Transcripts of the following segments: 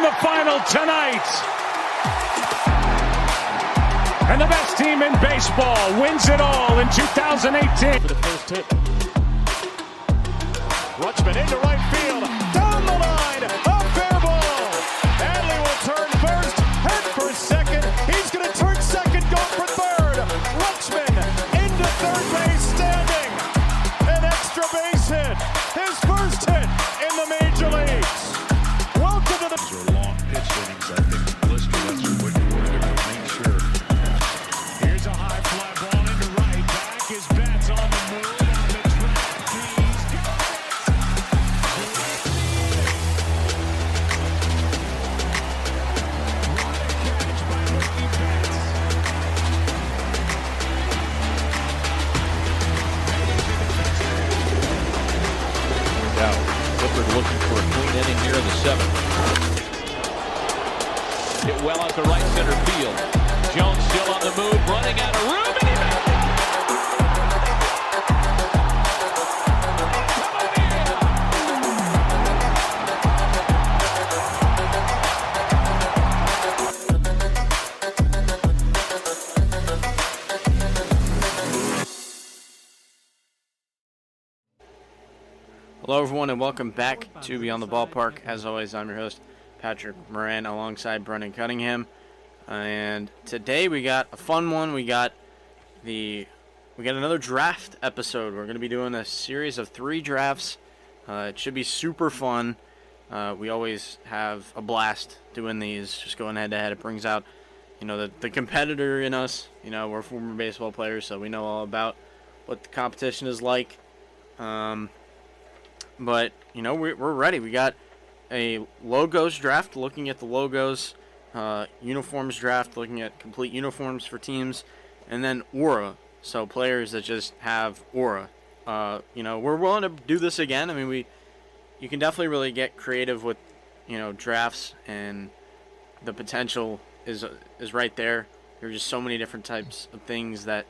the final tonight. And the best team in baseball wins it all in 2018. For the first hit. Rutschman into right field. Down the line. A fair ball. Adley will turn first. Head for second. He's going to turn second. Go for third. Rutschman into third base standing. An extra base hit. His first hit in the major leagues. Welcome to the... These are long pitch innings, I think. Blister, that's what you wanted to make sure. Here's a high fly ball into right. Back is Betts on the move. On the track. He's got it. Catch by Mookie Betts. Now, Clifford looking for a clean inning here in the seventh. Hit well out to right center field. Jones still on the move, running out of room, and he makes it. Hello, everyone, and welcome back to Beyond the Ballpark. As always, I'm your host, Patrick Moran, alongside Brendan Cunningham. And today we got a fun one. We got another draft episode. We're going to be doing a series of 3 drafts. It should be super fun. We always have a blast doing these, just going head-to-head. It brings out, the competitor in us. We're former baseball players, so we know all about what the competition is like. But, we're ready. We got a logos draft, looking at the logos, uniforms draft, looking at complete uniforms for teams, and then aura, so players that just have aura. We're willing to do this again. I mean, you can definitely really get creative with, drafts, and the potential is right there. There's just so many different types of things that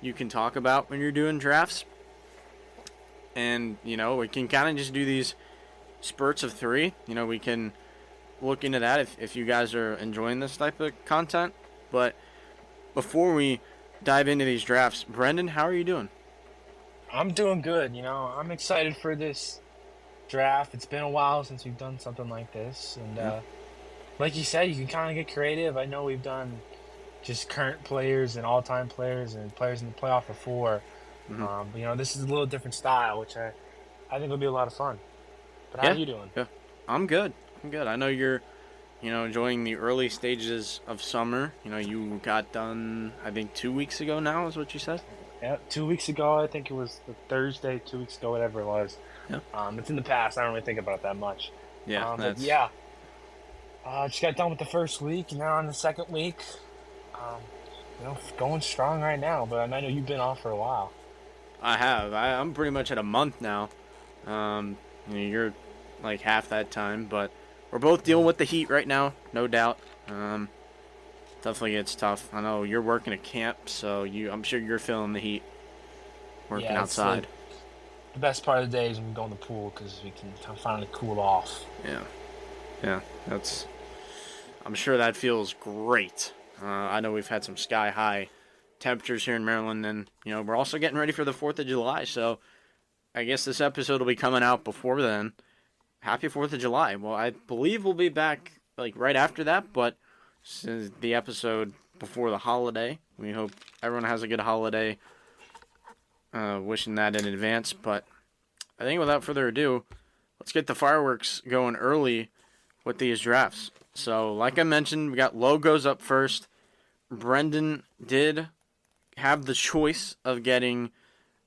you can talk about when you're doing drafts. And, we can kind of just do these spurts of 3. We can look into that if you guys are enjoying this type of content. But before we dive into these drafts, Brendan, how are you doing? I'm doing good. I'm excited for this draft. It's been a while since we've done something like this. And like you said, you can kind of get creative. I know we've done just current players and all-time players and players in the playoff before. Mm-hmm. But, this is a little different style, which I think will be a lot of fun. But how are you doing? Yeah, I'm good. I know you're, enjoying the early stages of summer. You got done, I think, 2 weeks ago now is what you said? Yeah, 2 weeks ago. I think it was the Thursday, 2 weeks ago, whatever it was. Yeah. It's in the past. I don't really think about it that much. Yeah, But yeah. Just got done with the first week, and now on the second week. Going strong right now, but I know you've been off for a while. I have. I'm pretty much at a month now. You're like half that time, but we're both dealing with the heat right now, no doubt. Definitely gets tough. I know you're working at camp, so I'm sure you're feeling the heat working outside. The best part of the day is when we go in the pool because we can finally cool off. Yeah. I'm sure that feels great. I know we've had some sky-high temperatures here in Maryland, and, we're also getting ready for the 4th of July, so I guess this episode will be coming out before then. Happy 4th of July. Well, I believe we'll be back, right after that, but this is the episode before the holiday. We hope everyone has a good holiday, wishing that in advance, but I think without further ado, let's get the fireworks going early with these drafts. So, like I mentioned, we got logos up first. Brendan did have the choice of getting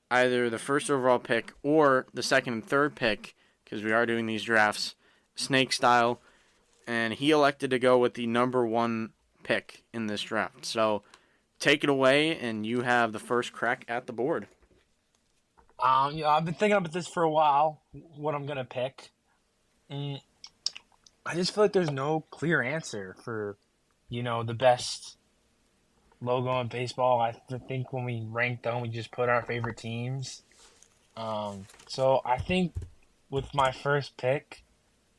either the first overall pick or the second and third pick, because we are doing these drafts snake style, and he elected to go with the number 1 pick in this draft. So, take it away, and you have the first crack at the board. I've been thinking about this for a while, what I'm going to pick. I just feel like there's no clear answer for, the best logo in baseball. I think when we ranked them, we just put our favorite teams. So I think with my first pick,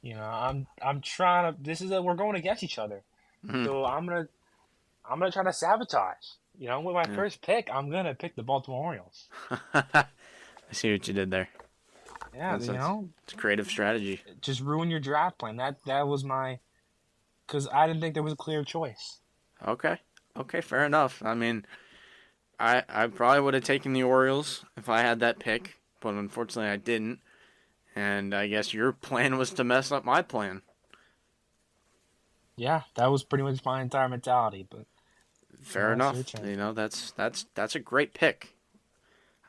You know, I'm trying to. We're going against each other, so I'm gonna try to sabotage. You know, with my first pick, I'm gonna pick the Baltimore Orioles. I see what you did there. Yeah, That's, you know, it's a creative strategy. just ruin your draft plan. That was my, because I didn't think there was a clear choice. Okay. Okay, fair enough. I mean, I probably would have taken the Orioles if I had that pick, but unfortunately I didn't. And I guess your plan was to mess up my plan. Yeah, that was pretty much my entire mentality. But Fair it's your enough. turn. You know, that's a great pick.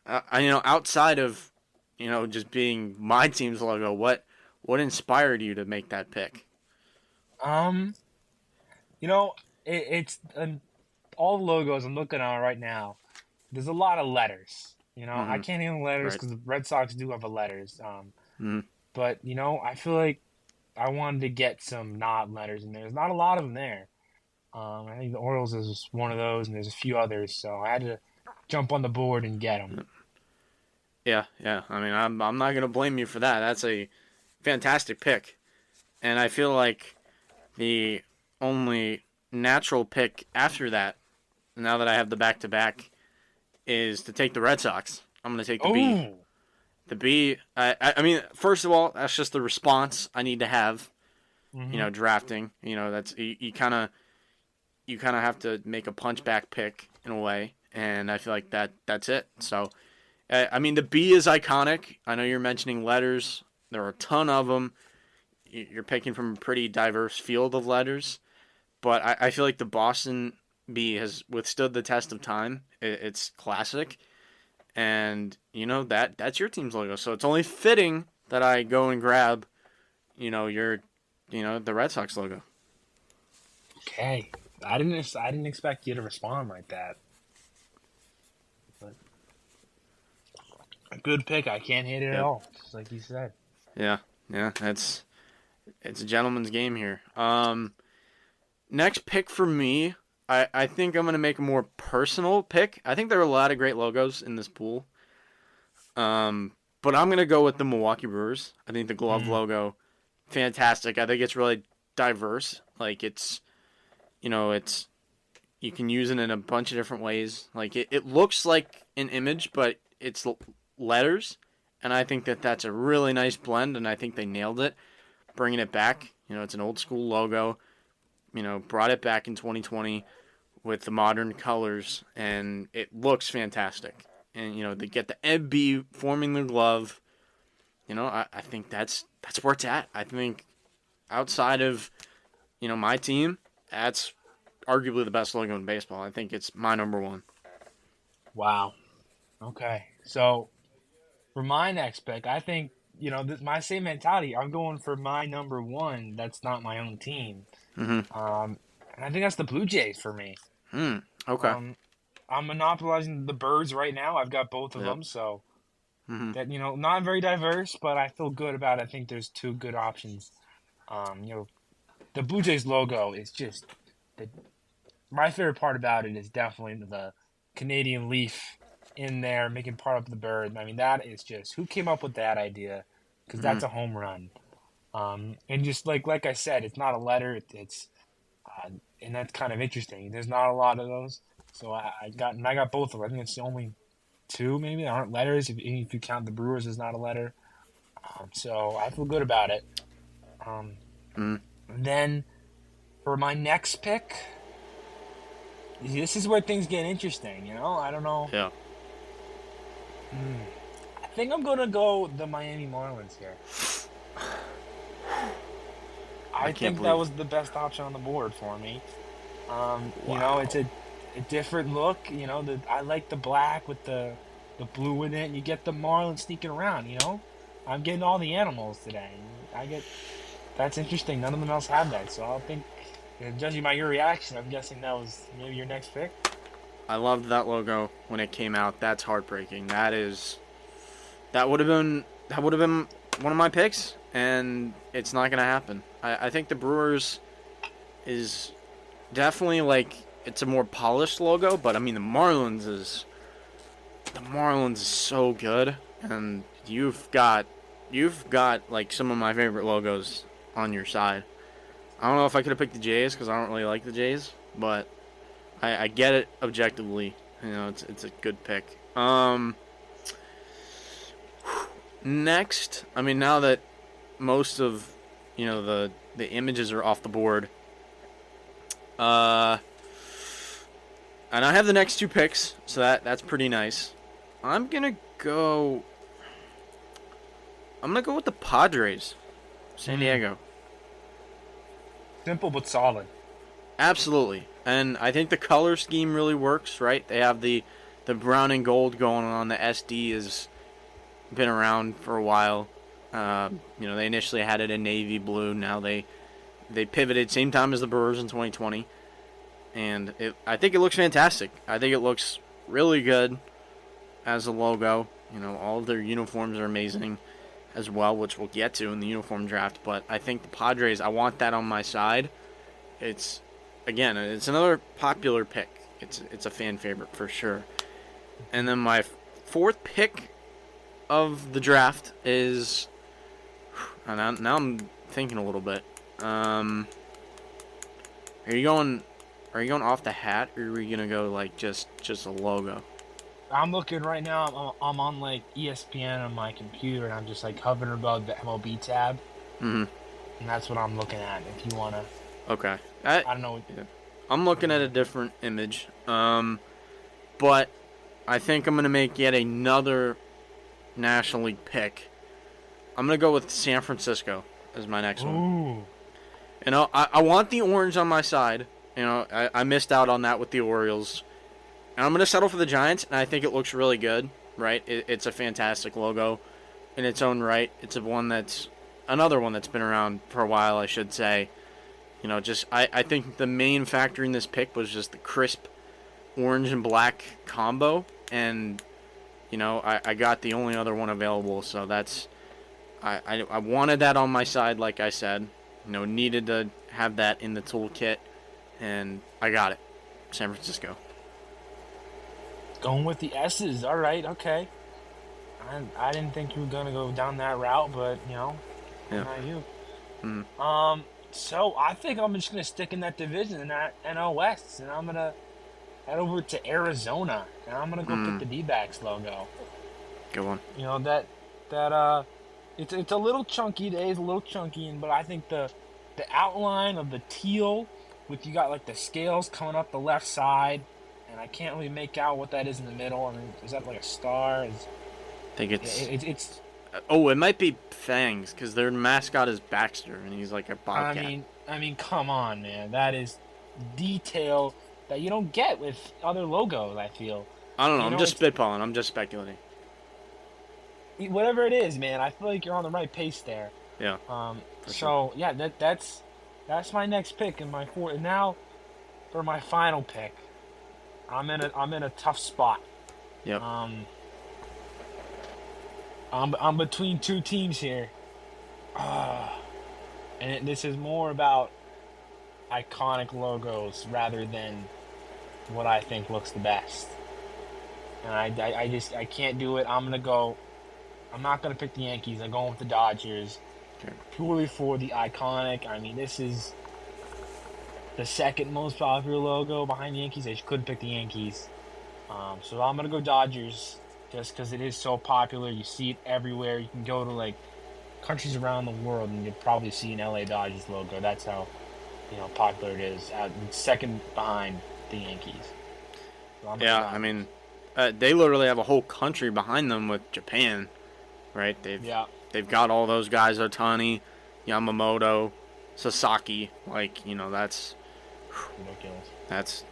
Outside of, just being my team's logo, what inspired you to make that pick? You know, it's all the logos I'm looking at right now. There's a lot of letters. You know, I can't handle letters Right. because the Red Sox do have a letters. Mhm. But you know, I feel like I wanted to get some not letters in there. There's not a lot of them there. I think the Orioles is one of those, and there's a few others. So I had to jump on the board and get them. Yeah, yeah. I mean, I'm not gonna blame you for that. That's a fantastic pick, and I feel like the only natural pick after that, now that I have the back to back, is to take the Red Sox. I'm gonna take the B. Oh, The B. I mean, first of all, that's just the response I need to have. Drafting. That's you kind of have to make a punch back pick in a way, and I feel like that's it. So, I mean, the B is iconic. I know you're mentioning letters. There are a ton of them. You're picking from a pretty diverse field of letters, but I feel like the Boston B has withstood the test of time. It's classic, and that's your team's logo. So it's only fitting that I go and grab, the Red Sox logo. okay. I didn't expect you to respond like that. But a good pick. I can't hate it at all. Just like you said. Yeah, it's a gentleman's game here. Next pick for me, I think I'm gonna make a more personal pick. I think there are a lot of great logos in this pool. But I'm gonna go with the Milwaukee Brewers. I think the glove logo, fantastic. I think it's really diverse. Like it's you can use it in a bunch of different ways. Like it looks like an image, but it's letters, and I think that's a really nice blend, and I think they nailed it, bringing it back. It's an old school logo. Brought it back in 2020 with the modern colors, and it looks fantastic. And they get the MB forming the glove. I think that's where it's at. I think outside of my team, that's arguably the best logo in baseball. I think it's my number one. Wow. Okay. So for my next pick, I think my same mentality. I'm going for my number one. That's not my own team. And I think that's the Blue Jays for me. Okay. I'm monopolizing the Birds right now. I've got both of them, so that not very diverse, but I feel good about it. I think there's two good options. The Blue Jays logo is just my favorite part about it is definitely the Canadian leaf in there making part of the bird. I mean, that is just who came up with that idea, because that's a home run. And just like I said, it's not a letter. It's and that's kind of interesting. There's not a lot of those, so I got both of them. I think it's the only two maybe that aren't letters. If you count the Brewers as not a letter, so I feel good about it. And then for my next pick, this is where things get interesting. I don't know. Yeah. I think I'm gonna go the Miami Marlins here. I think that was the best option on the board for me. It's a different look. I like the black with the blue in it. And you get the Marlins sneaking around. I'm getting all the animals today. That's interesting. None of them else have that, so I think, judging by your reaction, I'm guessing that was maybe your next pick. I loved that logo when it came out. That's heartbreaking. That would have been one of my picks, and it's not gonna happen. I think the Brewers is definitely it's a more polished logo, but I mean the Marlins is so good, and you've got like some of my favorite logos on your side. I don't know if I could have picked the Jays because I don't really like the Jays, but I get it objectively. You know, it's a good pick. Next, I mean, now that most of, you know, the images are off the board, and I have the next two picks, so that's pretty nice. I'm gonna go with the Padres, San Diego. Simple but solid. Absolutely, and I think the color scheme really works. Right, they have the brown and gold going on. The SD has been around for a while. You know, they initially had it in navy blue. Now they pivoted same time as the Brewers in 2020, and I think it looks fantastic. I think it looks really good as a logo. You know, all of their uniforms are amazing as well, which we'll get to in the uniform draft. But I think the Padres, I want that on my side. It's another popular pick. It's a fan favorite for sure. And then my fourth pick of the draft is, now I'm thinking a little bit. Are you going off the hat, or are you gonna go like just a logo? I'm looking right now. I'm on like ESPN on my computer, and I'm just like hovering above the MLB tab. Mm-hmm. And that's what I'm looking at. If you wanna. Okay. I don't know. Yeah. I'm looking at a different image. But I think I'm gonna make yet another National League pick. I'm gonna go with San Francisco as my next one. Ooh. You know, I want the orange on my side. You know, I missed out on that with the Orioles. And I'm going to settle for the Giants, and I think it looks really good, right? It's a fantastic logo in its own right. It's another one that's been around for a while, I should say. You know, I think the main factor in this pick was just the crisp orange and black combo. And, you know, I got the only other one available, so I wanted that on my side, like I said. You know, needed to have that in the toolkit, and I got it. San Francisco. Going with the S's. All right. Okay. I didn't think you were gonna go down that route, but you know, Yeah. not you. Mm. So I think I'm just gonna stick in that division, in that NL West, and I'm gonna head over to Arizona, and I'm gonna go pick the D-backs logo. Good one. You know that it's a little chunky. It is a little chunky, but I think the outline of the teal, with you got like the scales coming up the left side, and I can't really make out what that is in the middle. I mean, is that like a star? I think It's. Oh, it might be Fangs, because their mascot is Baxter, and he's like a bobcat. I mean, come on, man. That is detail that you don't get with other logos, I feel. I don't know. You I'm know, just spitballing. I'm just speculating. Whatever it is, man, I feel like you're on the right pace there. Yeah. So yeah, that's my next pick and my fourth. And now, for my final pick, I'm in a tough spot. Yep. I'm between two teams here. And this is more about iconic logos rather than what I think looks the best. And I can't do it. I'm not gonna pick the Yankees. I'm going with the Dodgers. Okay. Purely for the iconic. I mean, this is the second most popular logo behind the Yankees. I just couldn't pick the Yankees. So I'm gonna go Dodgers just because it is so popular. You see it everywhere. You can go to like countries around the world and you'll probably see an LA Dodgers logo. That's how popular it is. Second behind the Yankees. So Yeah, I mean, they literally have a whole country behind them with Japan, right? They've got all those guys: Otani, Yamamoto, Sasaki. Like, that's ridiculous. That's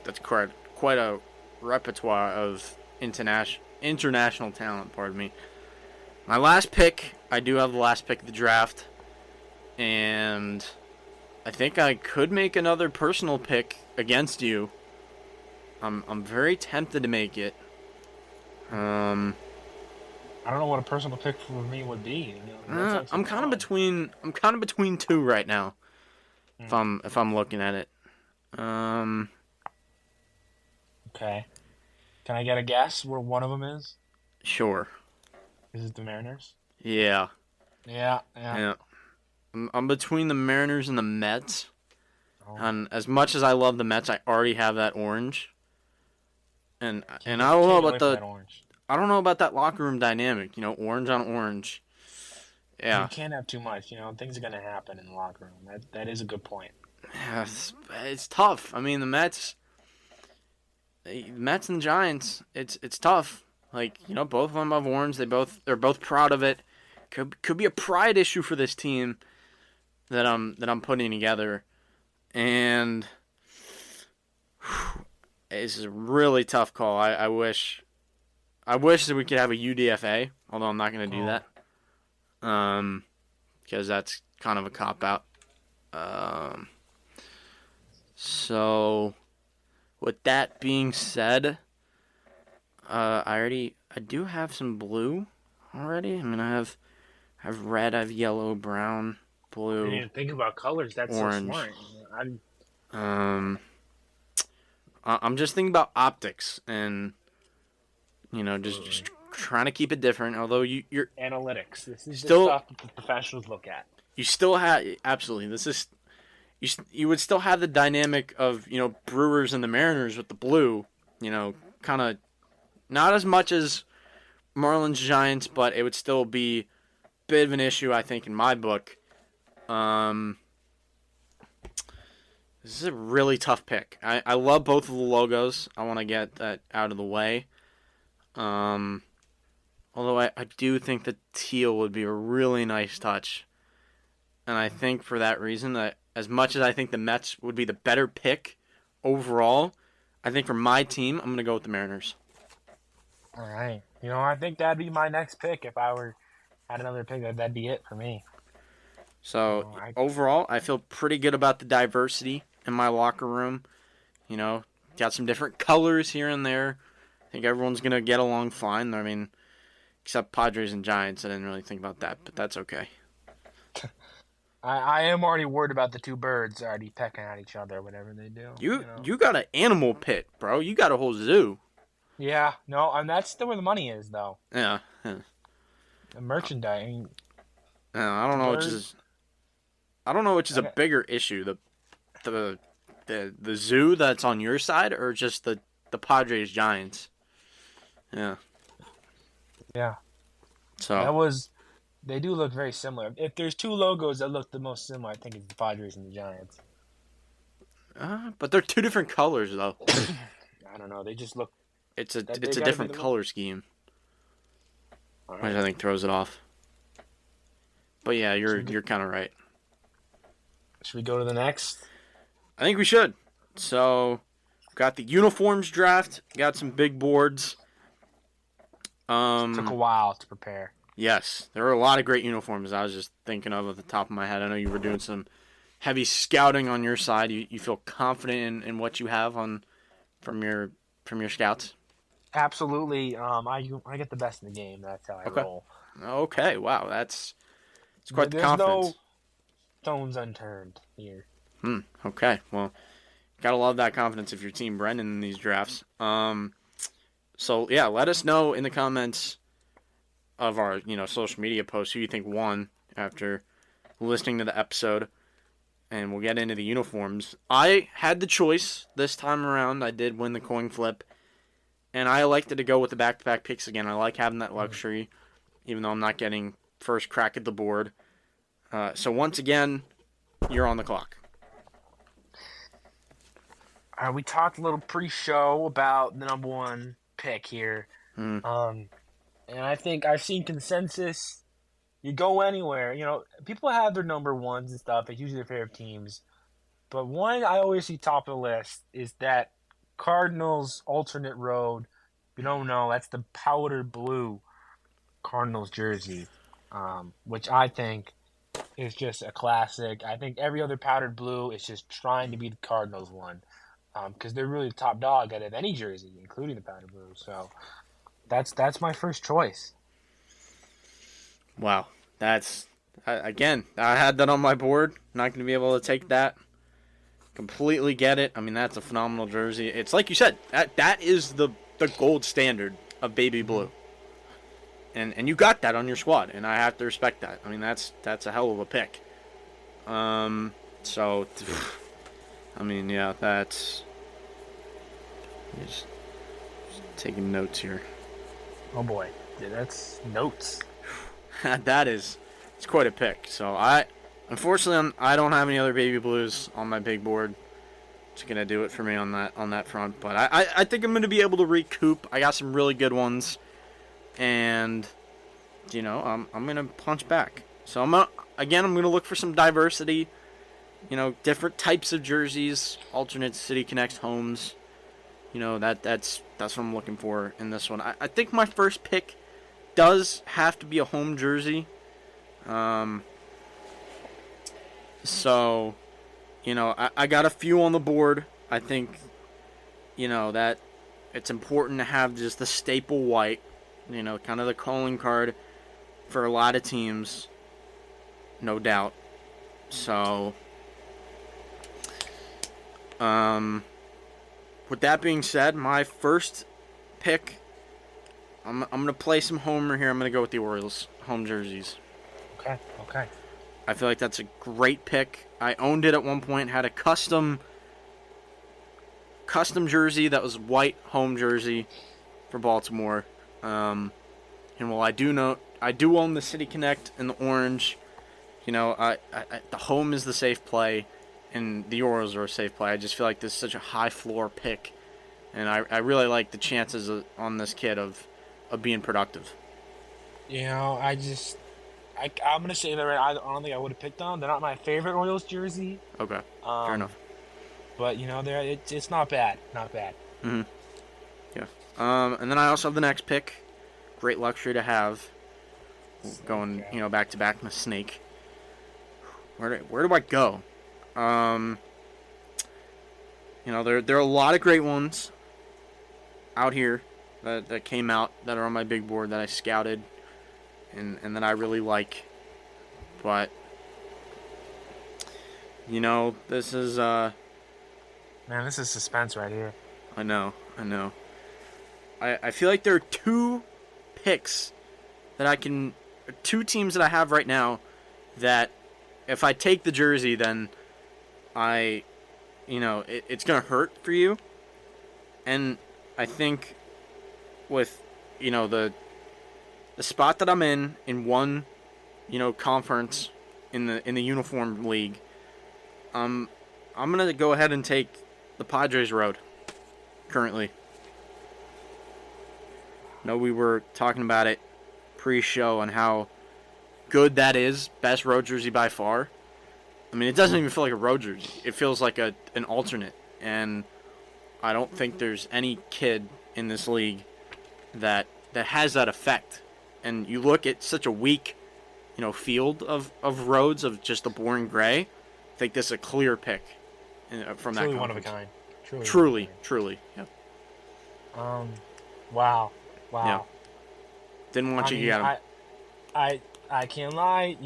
quite a repertoire of international talent. Pardon me. My last pick, I do have the last pick of the draft, and I think I could make another personal pick against you. I'm very tempted to make it. I don't know what a personal pick for me would be. I'm kind of between two right now. If I'm looking at it. Okay. Can I get a guess where one of them is? Sure. Is it the Mariners? Yeah. Yeah. I'm I'm between the Mariners and the Mets. Oh. And as much as I love the Mets, I already have that orange. And I Can't don't know get about away from that orange. I don't know about that locker room dynamic. Orange on orange. Yeah. You can't have too much. Things are gonna happen in the locker room. That is a good point. Yeah, it's tough. I mean, the Mets and Giants, it's tough. Like, both of them have orange. They're both proud of it. Could be a pride issue for this team that I'm putting together. And it's a really tough call. I wish that we could have a UDFA, although I'm not going to do that. Because that's kind of a cop-out. So, with that being said, I do have some blue already. I mean, I have red, I have yellow, brown, blue. I didn't even think about colors. That's orange. so smart. I'm just thinking about optics and just trying to keep it different. Although you're Analytics. This is still the stuff that the professionals look at. you still have absolutely this is you would still have the dynamic of Brewers and the Mariners with the blue. Kind of not as much as Marlins Giants, but it would still be a bit of an issue, I think, in my book. This is a really tough pick. I love both of the logos. I want to get that out of the way. Although I do think the teal would be a really nice touch. And I think for that reason, that as much as I think the Mets would be the better pick overall, I think for my team, I'm going to go with the Mariners. All right. I think that'd be my next pick if I had another pick. That'd be it for me. So overall, I feel pretty good about the diversity in my locker room. Got some different colors here and there. I think everyone's going to get along fine. I mean, except Padres and Giants. I didn't really think about that, but that's okay. I am already worried about the two birds already pecking at each other, whatever they do. You got an animal pit, bro. You got a whole zoo. Yeah, no, and that's still where the money is, though. Yeah. The merchandise. I don't know which is a bigger issue, the zoo that's on your side or just the Padres Giants. Yeah. Yeah. So they do look very similar. If there's two logos that look the most similar, I think it's the Padres and the Giants. But they're two different colors though. I don't know. They just look. It's a different color scheme, which I think throws it off. But yeah, you're kind of right. Should we go to the next? I think we should. So, got the uniforms draft. Got some big boards. Took a while to prepare. Yes, there were a lot of great uniforms I was just thinking of at the top of my head. I know you were doing some heavy scouting on your side. You feel confident in what you have from your scouts? Absolutely. I get the best in the game. That's how I roll. Okay. Wow. It's quite the There's confidence. no stones unturned here. Okay. Well, gotta love that confidence if your team Brendan in these drafts. So yeah, let us know in the comments of our social media posts who you think won after listening to the episode, and we'll get into the uniforms. I had the choice this time around. I did win the coin flip, and I elected to go with the back-to-back picks again. I like having that luxury, even though I'm not getting first crack at the board. So once again, you're on the clock. We talked a little pre-show about the number one pick here. And I think I've seen consensus. You go anywhere. People have their number ones and stuff. It's usually their favorite teams. But one I always see top of the list is that Cardinals alternate road. If you don't know, that's the powder blue Cardinals jersey, which I think is just a classic. I think every other powdered blue is just trying to be the Cardinals one, because they're really the top dog out of any jersey, including the powder blue. So that's my first choice. Wow. Again, I had that on my board. Not going to be able to take that. Completely get it. I mean, that's a phenomenal jersey. It's like you said, that is the gold standard of baby blue. And you got that on your squad, and I have to respect that. I mean, that's a hell of a pick. So, I mean, yeah, that's just taking notes here. Oh boy, yeah, that's notes. It's quite a pick. So unfortunately, I don't have any other baby blues on my big board. It's gonna do it for me on that front. But I think I'm gonna be able to recoup. I got some really good ones, and I'm gonna punch back. So I'm gonna look for some diversity. Different types of jerseys, alternate City Connects homes. That's what I'm looking for in this one. I think my first pick does have to be a home jersey. So, I got a few on the board. I think, that it's important to have just the staple white, kind of the calling card for a lot of teams, no doubt. So, with that being said, my first pick, I'm going to play some homer here. I'm going to go with the Orioles home jerseys. Okay. I feel like that's a great pick. I owned it at one point, had a custom jersey that was white home jersey for Baltimore. And while I do own the City Connect in the orange, the home is the safe play, and the Orioles are a safe play. I just feel like this is such a high floor pick, and I really like the chances on this kid of being productive. I'm gonna say that right. I don't think I would have picked them. They're not my favorite Orioles jersey. Okay, fair enough. But it's not bad. Not bad. Mm-hmm. Yeah. And then I also have the next pick. Great luxury to have. Going, back to back with Snake. Where do I go? There are a lot of great ones out here that came out that are on my big board that I scouted and that I really like. But this is Man, this is suspense right here. I know. I feel like there are two picks two teams that I have right now that if I take the jersey, then it's going to hurt for you. And I think with, the spot that I'm in one, conference in the uniform league, I'm going to go ahead and take the Padres road currently. We were talking about it pre-show and how good that is. Best road jersey by far. I mean, it doesn't even feel like a road jersey. It feels like an alternate. And I don't think there's any kid in this league that has that effect. And you look at such a weak, field of roads of just a boring gray. I think this is a clear pick from that. Truly one of a kind. Truly. Yep. Wow. Yeah. Didn't want you to get him. I can't lie.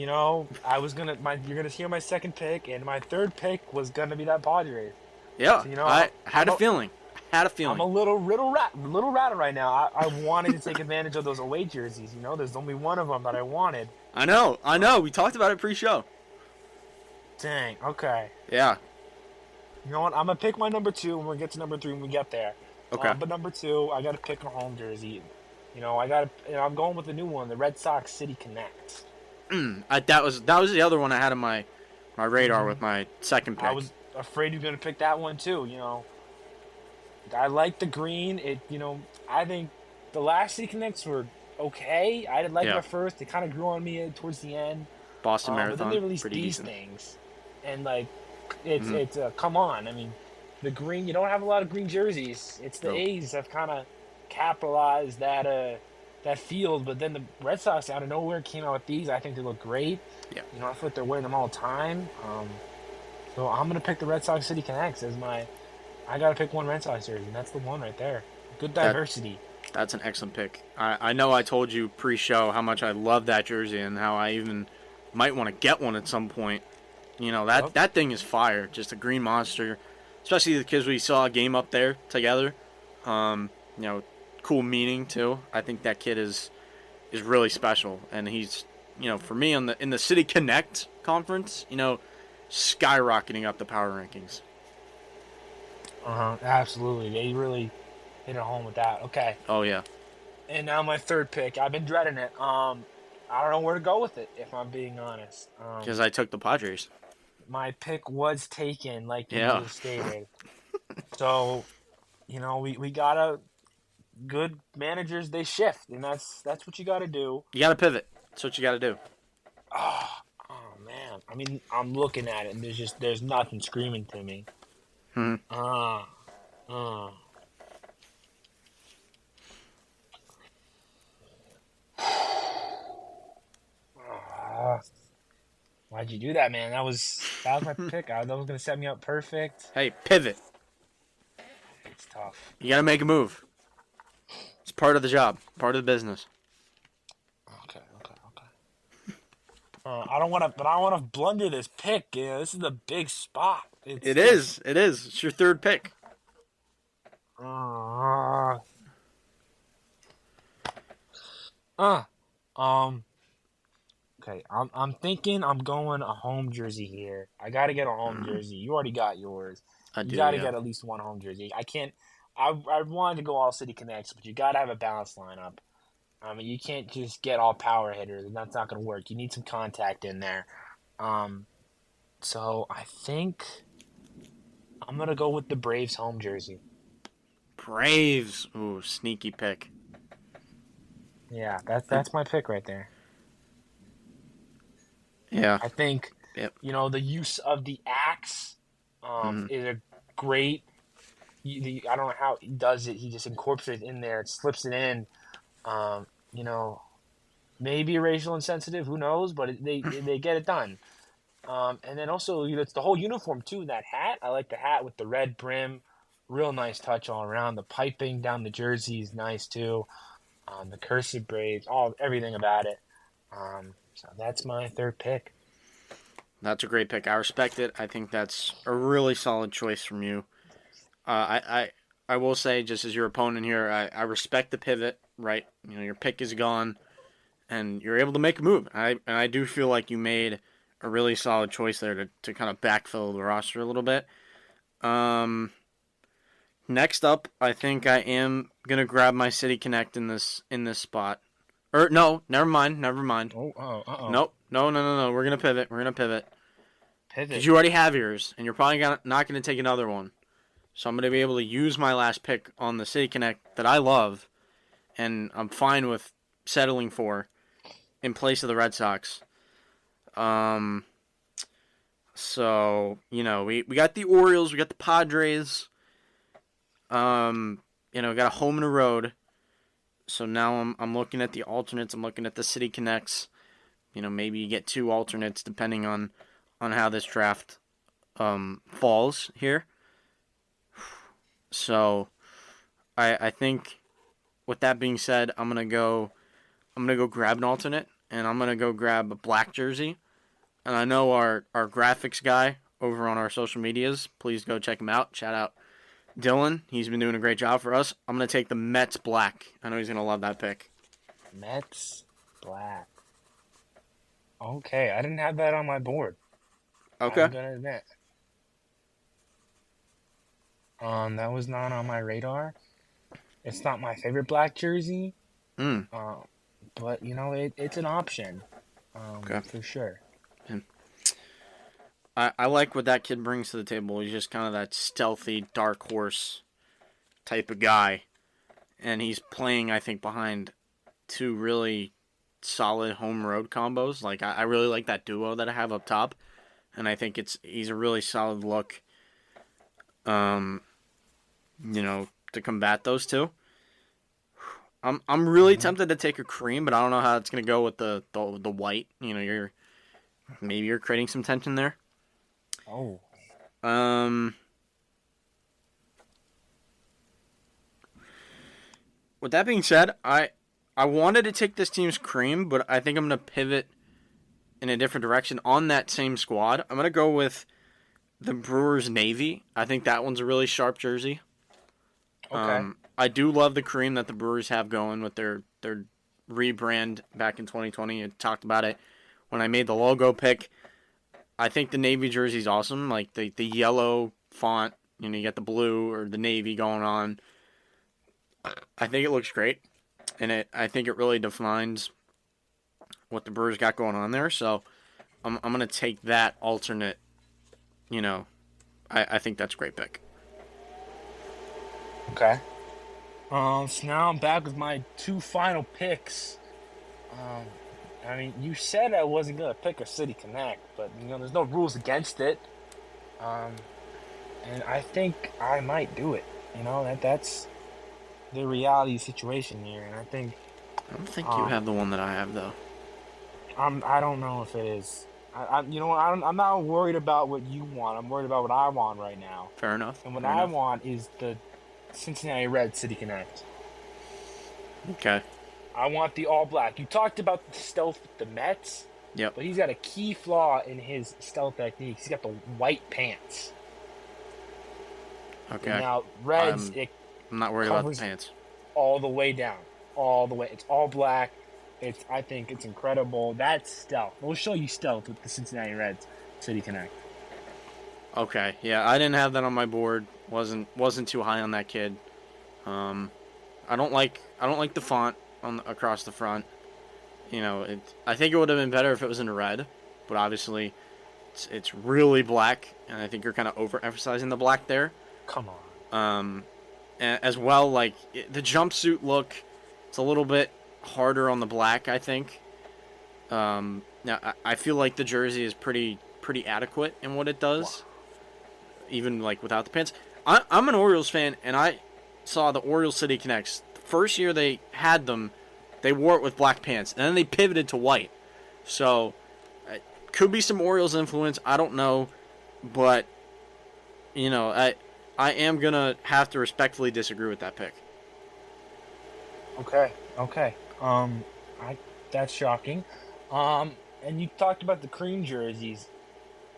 I was you're gonna hear my second pick, and my third pick was gonna be that Padres. Yeah. So, I had a feeling. I'm a little rattled right now. I wanted to take advantage of those away jerseys. There's only one of them that I wanted. I know. We talked about it pre-show. Dang. Okay. Yeah. You know what? I'm gonna pick my number 2, and we'll get to number 3 when we get there. Okay. But number 2, I gotta pick a home jersey. I'm going with the new one, the Red Sox City Connect. That was the other one I had on my radar with my second pick. I was afraid you were gonna pick that one too. I like the green. I think the last City Connects were okay. I didn't like them at first. They kind of grew on me towards the end. Boston Marathon, but then they released pretty these decent. things, and it's come on. I mean, the green. You don't have a lot of green jerseys. It's the A's have kind of capitalized that field, but then the Red Sox out of nowhere came out with these. I think they look great. Yeah. I feel like they're wearing them all the time. So I'm gonna pick the Red Sox City Connects as my. I gotta pick one Red Sox jersey, and that's the one right there. Good diversity. That's an excellent pick. I know I told you pre-show how much I love that jersey and how I even might want to get one at some point. That thing is fire. Just a green monster, especially because we saw a game up there together. Cool meaning too. I think that kid is really special, and he's for me in the City Connect conference. skyrocketing up the power rankings. Absolutely. They really hit it home with that. Okay. Oh yeah, And now my third pick. I've been dreading it. I don't know where to go with it, if I'm being honest. because I took the Padres. My pick was taken, like you Yeah. just stated. So, we gotta good managers, they shift, and that's what you gotta do. You got to pivot. That's what you got to do. Oh man. I mean, I'm looking at it and there's nothing screaming to me. Hmm. Uh uh Ah, why'd you do that, man? That was my pick. That was gonna set me up perfect. Hey, pivot. It's tough. You got to make a move. It's part of the job, part of the business. Okay. I don't want to blunder this pick. This is a big spot. It is. It's your third pick. Uh, uh, um. Okay, I'm thinking I'm going a home jersey here. I gotta get a home jersey. You already got yours. I You do. gotta Yeah. get at least one home jersey. I can't. I wanted to go all City Connects, but you gotta have a balanced lineup. I mean, you can't just get all power hitters, and that's not gonna work. You need some contact in there. So I think I'm gonna go with the Braves home jersey. Braves. Ooh, sneaky pick. Yeah, that's my pick right there. Yeah. I think Yep. the use of the axe is a great. I don't know how he does it. He just incorporates it in there, slips it in. Um, you know, maybe racial insensitive. Who knows? But they get it done. And then also, it's the whole uniform too. That hat, I like the hat with the red brim. Real nice touch all around. The piping down the jersey is nice too. The cursive braids, everything about it. So that's my third pick. That's a great pick. I respect it. I think that's a really solid choice from you. I will say, just as your opponent here, I respect the pivot. Right, your pick is gone, and you're able to make a move. And I do feel like you made a really solid choice there to kind of backfill the roster a little bit. Next up, I think I am gonna grab my City Connect in this spot. Or no, never mind. Uh-oh. Nope. No. We're gonna pivot. Pivot. Because you already have yours, and you're probably not gonna take another one. So I'm gonna be able to use my last pick on the City Connect that I love, and I'm fine with settling for in place of the Red Sox. So we got the Orioles, we got the Padres. Got a home and a road. So now I'm looking at the alternates. I'm looking at the City Connects. Maybe you get two alternates depending on how this draft falls here. So I think with that being said, I'm gonna go grab an alternate, and I'm gonna go grab a black jersey. And I know our graphics guy over on our social medias. Please go check him out. Shout out Dylan. He's been doing a great job for us. I'm gonna take the Mets black. I know he's gonna love that pick. Mets black. Okay, I didn't have that on my board. Okay. I'm gonna admit. That was not on my radar. It's not my favorite black jersey. But it's an option. Okay. For sure. I like what that kid brings to the table. He's just kind of that stealthy, dark horse type of guy. And he's playing, I think, behind two really solid home-road combos. Like, I really like that duo that I have up top. And I think he's a really solid look, to combat those two. I'm really tempted to take a cream, but I don't know how it's going to go with the white. You're creating some tension there. Oh. With that being said, I wanted to take this team's cream, but I think I'm going to pivot in a different direction on that same squad. I'm going to go with the Brewers Navy. I think that one's a really sharp jersey. Okay. I do love the cream that the Brewers have going with their rebrand back in 2020. I talked about it when I made the logo pick. I think the navy jersey's awesome. Like the yellow font, you get the blue or the navy going on. I think it looks great, and I think it really defines what the Brewers got going on there. So I'm gonna take that alternate. I think that's a great pick. Okay. So now I'm back with my 2 final picks. You said I wasn't gonna pick a City Connect, but there's no rules against it. And I think I might do it. That's the reality situation here, and I think I don't think you have the one that I have though. I don't know if it is. I'm not worried about what you want. I'm worried about what I want right now. Fair enough. And what Fair I enough. want is the Cincinnati Reds City Connect. Okay. I want the all black. You talked about the stealth with the Mets. Yep. But he's got a key flaw in his stealth technique. He's got the white pants. Okay. And now Reds, I'm not worried about the covers pants. all the way down, all the way. It's all black. I think it's incredible. That's stealth. We'll show you stealth with the Cincinnati Reds City Connect. Okay, yeah, I didn't have that on my board. Wasn't too high on that kid. I don't like the font across the front. I think it would have been better if it was in red, but obviously it's really black, and I think you're kind of overemphasizing the black there. Come on. As well, like the jumpsuit look, it's a little bit harder on the black, I think. Now I feel like the jersey is pretty adequate in what it does, even like without the pants. I'm an Orioles fan, and I saw the Orioles City Connects. The first year they had them, they wore it with black pants, and then they pivoted to white. So it could be some Orioles influence. I don't know, but I am gonna have to respectfully disagree with that pick. Okay. That's shocking. And you talked about the cream jerseys.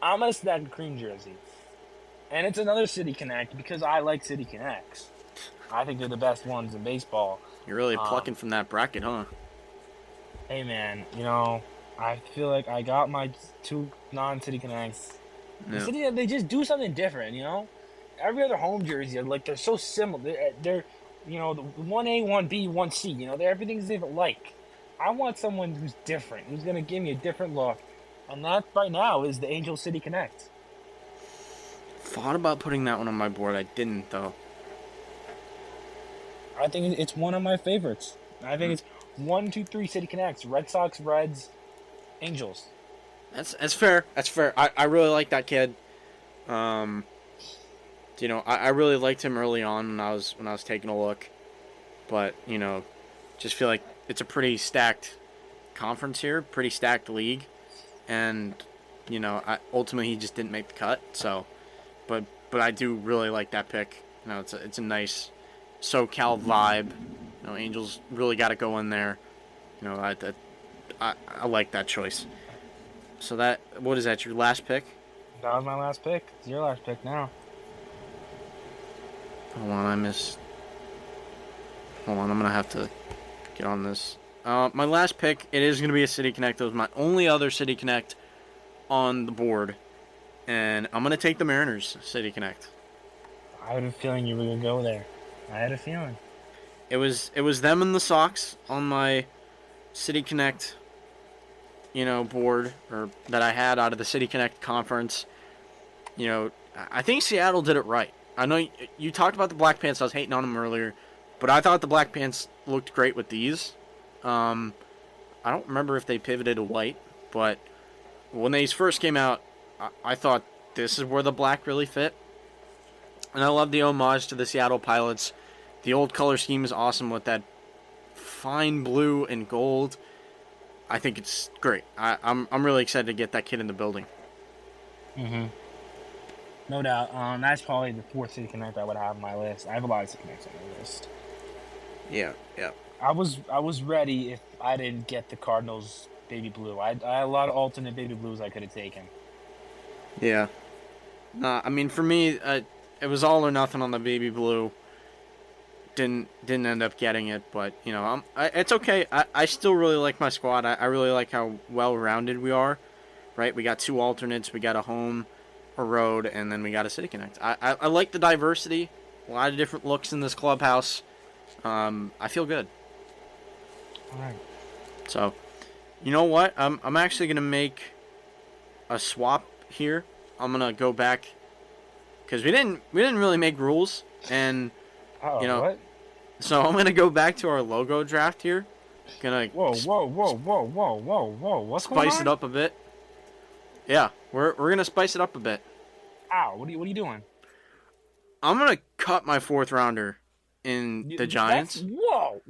I'm gonna snag the cream jersey, and it's another City Connect because I like City Connects. I think they're the best ones in baseball. You're really plucking from that bracket, huh? Hey man, I feel like I got my 2 non-City Connects. Yeah. They just do something different, Every other home jersey, they're so similar. They're the 1A, 1B, 1C. Everything's like. I want someone who's different, who's gonna give me a different look, and that right now is the Angel City Connect. Thought about putting that one on my board. I didn't though. I think it's one of my favorites. I think it's 1, 2, 3 City Connects: Red Sox, Reds, Angels. That's fair. That's fair. I really like that kid. I really liked him early on when I was taking a look, but just feel like it's a pretty stacked conference here, pretty stacked league, and ultimately he just didn't make the cut. So, but I do really like that pick. It's a nice SoCal vibe. Angels really got to go in there. I like that choice. So what is that? Your last pick? That was my last pick. It's your last pick now. Hold on, I'm gonna have to get on this. My last pick, it is gonna be a City Connect. It was my only other City Connect on the board, and I'm gonna take the Mariners City Connect. I had a feeling you were gonna go there. I had a feeling. It was them and the Sox on my City Connect, board, or that I had out of the City Connect conference. I think Seattle did it right. I know you talked about the black pants. I was hating on them earlier, but I thought the black pants looked great with these. I don't remember if they pivoted to white, but when these first came out, I thought this is where the black really fit. And I love the homage to the Seattle Pilots. The old color scheme is awesome with that fine blue and gold. I think it's great. I'm really excited to get that kid in the building. Mm-hmm. No doubt. That's probably the 4th City Connect I would have on my list. I have a lot of City Connects on my list. Yeah. I was ready if I didn't get the Cardinals baby blue. I had a lot of alternate baby blues I could have taken. Yeah. I mean, for me, it was all or nothing on the baby blue. Didn't end up getting it, but it's okay. I still really like my squad. I really like how well rounded we are. right? We got 2 alternates. We got a home, a road, and then we got a City Connect. I like the diversity. A lot of different looks in this clubhouse. I feel good. All right. So, you know what? I'm actually gonna make a swap here. I'm gonna go back because we didn't really make rules, and Oh, you know, what? so I'm gonna go back to our logo draft here. Gonna Whoa! What's going spice on? it up a bit. Yeah, we're gonna spice it up a bit. Ow! What are you doing? I'm gonna cut my 4th rounder in the Giants. Whoa!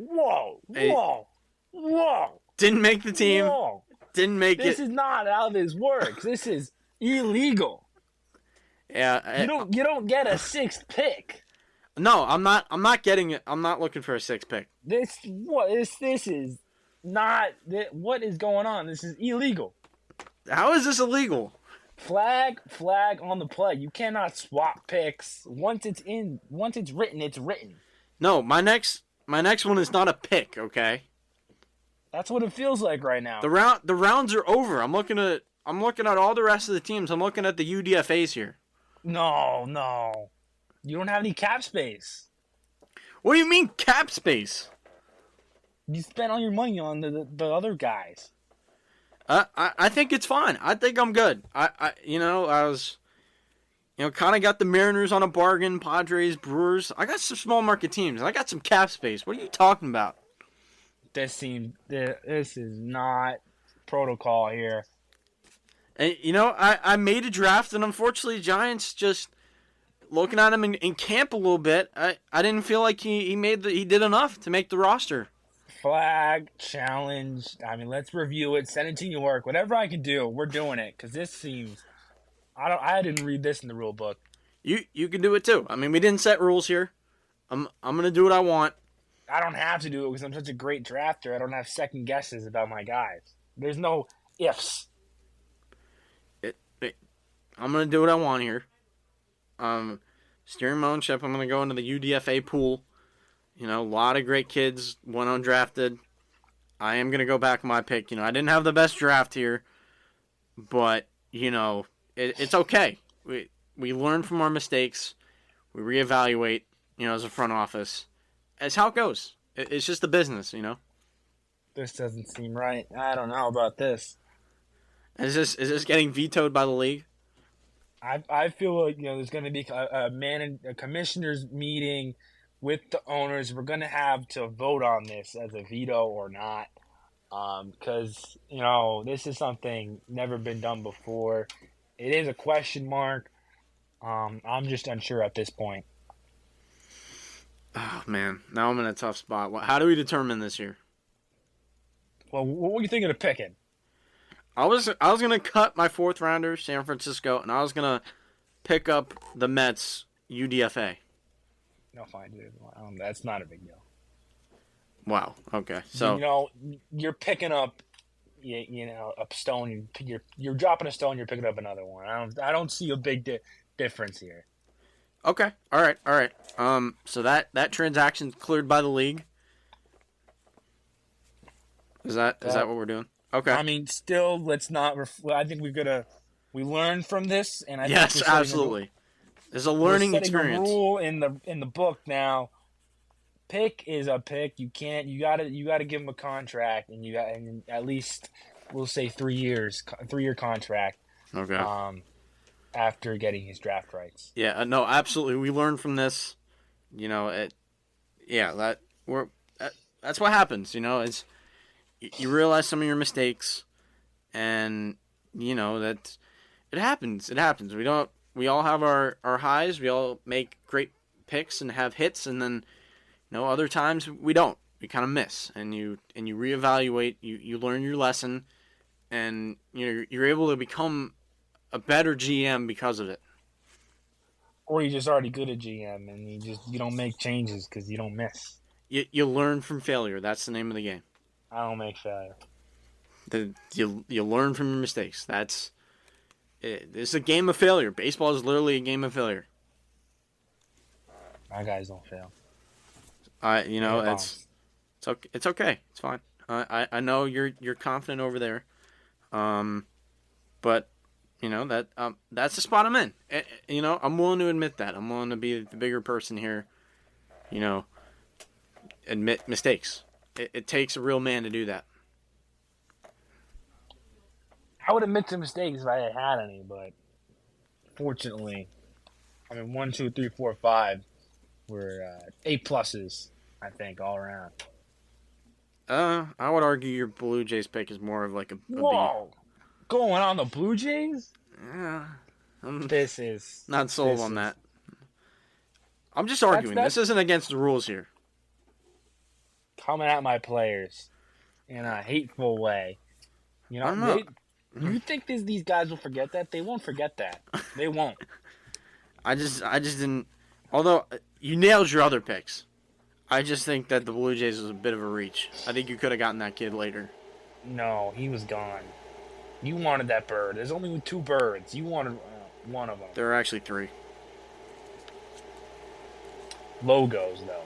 Didn't make the team. Whoa! Didn't make This it. is not how this works. This is illegal. Yeah. You don't get a 6th pick. No, I'm not getting it. I'm not looking for a 6th pick. This is not. What is going on? This is illegal. How is this illegal? Flag on the play. You cannot swap picks. Once it's written, it's written. No, my next one is not a pick. Okay. That's what it feels like right now. The rounds are over. I'm looking at all the rest of the teams. I'm looking at the UDFA's here. No. You don't have any cap space. What do you mean cap space? You spent all your money on the other guys. I think it's fine. I think I'm good. I was kind of got the Mariners on a bargain, Padres, Brewers. I got some small market teams. I got some cap space. What are you talking about? This is not protocol here. And, I made a draft, and unfortunately, Giants just looking at him in camp a little bit. I didn't feel like he did enough to make the roster. Flag challenge. I mean, let's review it. Send it to New York. Whatever I can do, we're doing it because this seems. I didn't read this in the rule book. You can do it too. I mean, we didn't set rules here. I'm gonna do what I want. I don't have to do it because I'm such a great drafter. I don't have second guesses about my guys. There's no ifs. I'm gonna do what I want here. Steering my own ship. I'm gonna go into the UDFA pool. A lot of great kids went undrafted. I am gonna go back on my pick. I didn't have the best draft here, but it's okay. We learn from our mistakes. We reevaluate. As a front office, it's how it goes. It's just the business. This doesn't seem right. I don't know about this. Is this getting vetoed by the league? I feel like there's going to be a commissioners meeting with the owners. We're going to have to vote on this as a veto or not, because this is something never been done before. It is a question mark. I'm just unsure at this point. Oh man, now I'm in a tough spot. How do we determine this here? Well, what were you thinking of picking? I was gonna cut my 4th rounder, San Francisco, and I was gonna pick up the Mets UDFA. No, fine, dude. That's not a big deal. Wow. Okay. So you're picking up, a stone. You're dropping a stone. You're picking up another one. I don't see a big difference here. Okay. All right. So that transaction's cleared by the league. Is that what we're doing? Okay. I mean, still, let's not. I think we learned from this, and I think yes, absolutely. There's a learning experience. A rule in the book now. Pick is a pick. You gotta give him a contract, and at least we'll say 3 years, 3-year contract. Okay. After getting his draft rights. Yeah. No. Absolutely. We learned from this. That's what happens. It's. You realize some of your mistakes, and that it happens. It happens. We all have our highs. We all make great picks and have hits, and then other times we don't. We kind of miss, and you reevaluate. You learn your lesson, and you're able to become a better GM because of it. Or you're just already good at GM, and you don't make changes because you don't miss. You learn from failure. That's the name of the game. I don't make failure. You learn from your mistakes. It's a game of failure. Baseball is literally a game of failure. My guys don't fail. It's okay. It's okay. It's fine. I know you're confident over there. But that's the spot I'm in. I'm willing to admit that. I'm willing to be the bigger person here. Admit mistakes. It takes a real man to do that. I would admit to mistakes if I had any, but fortunately, 1, 2, 3, 4, 5 were A pluses, I think, all around. I would argue your Blue Jays pick is more of like a Whoa! Going on the Blue Jays? B. Yeah. I'm This is not sold on that. I'm just arguing. This isn't against the rules here. Coming at my players in a hateful way. I don't know. You think these guys will forget that? They won't forget that. They won't. I just didn't. Although you nailed your other picks, I just think that the Blue Jays was a bit of a reach. I think you could have gotten that kid later. No, he was gone. You wanted that bird. There's only 2 birds. You wanted one of them. There are actually 3. Logos, though.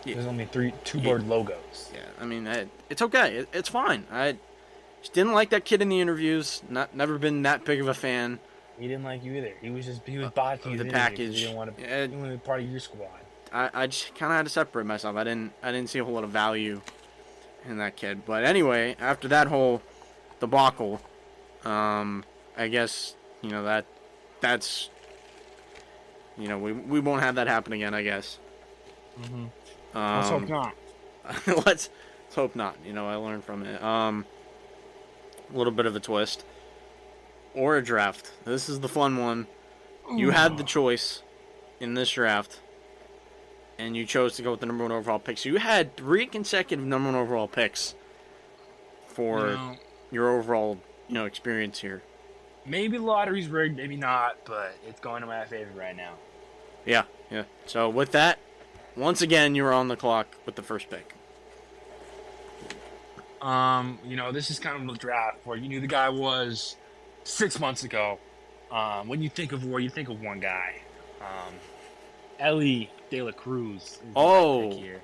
There's only 2 bird logos. Yeah, it's okay. It's fine. I just didn't like that kid in the interviews. Never been that big of a fan. He didn't like you either. He was botching the package. He didn't want to be part of your squad. I just kind of had to separate myself. I didn't see a whole lot of value in that kid. But anyway, after that whole debacle, I guess that's we won't have that happen again. I guess. Mm-hmm. Let's hope not. Let's hope not. I learned from it. A little bit of a twist. Or a draft. This is the fun one. You had the choice in this draft, and you chose to go with the number 1 overall pick. So you had 3 consecutive number 1 overall picks for your overall, experience here. Maybe the lottery's rigged, maybe not, but it's going to my favor right now. Yeah. So with that, once again, you're on the clock with the first pick. This is kind of a draft where you knew the guy was 6 months ago. When you think of war, you think of one guy. Ellie De La Cruz is the pick here.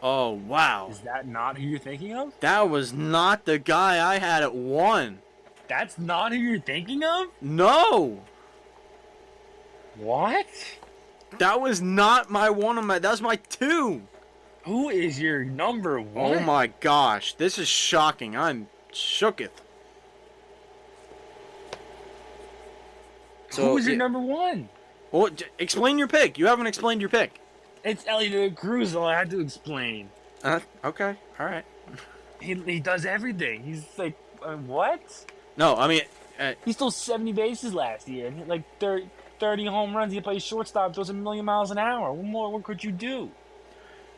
Oh, wow. Is that not who you're thinking of? That was not the guy I had at 1. That's not who you're thinking of? No. What? That was not my 1 that was my 2. Who is your number 1? Oh my gosh, this is shocking. I'm shooketh. So, who is your number 1? Well, explain your pick. You haven't explained your pick. It's Ellie De La Cruz, all I had to explain. Okay, all right. He does everything. He's like, what? No, he stole 70 bases last year and hit like 30 home runs. He plays shortstop, throws 1,000,000 miles an hour. What could you do?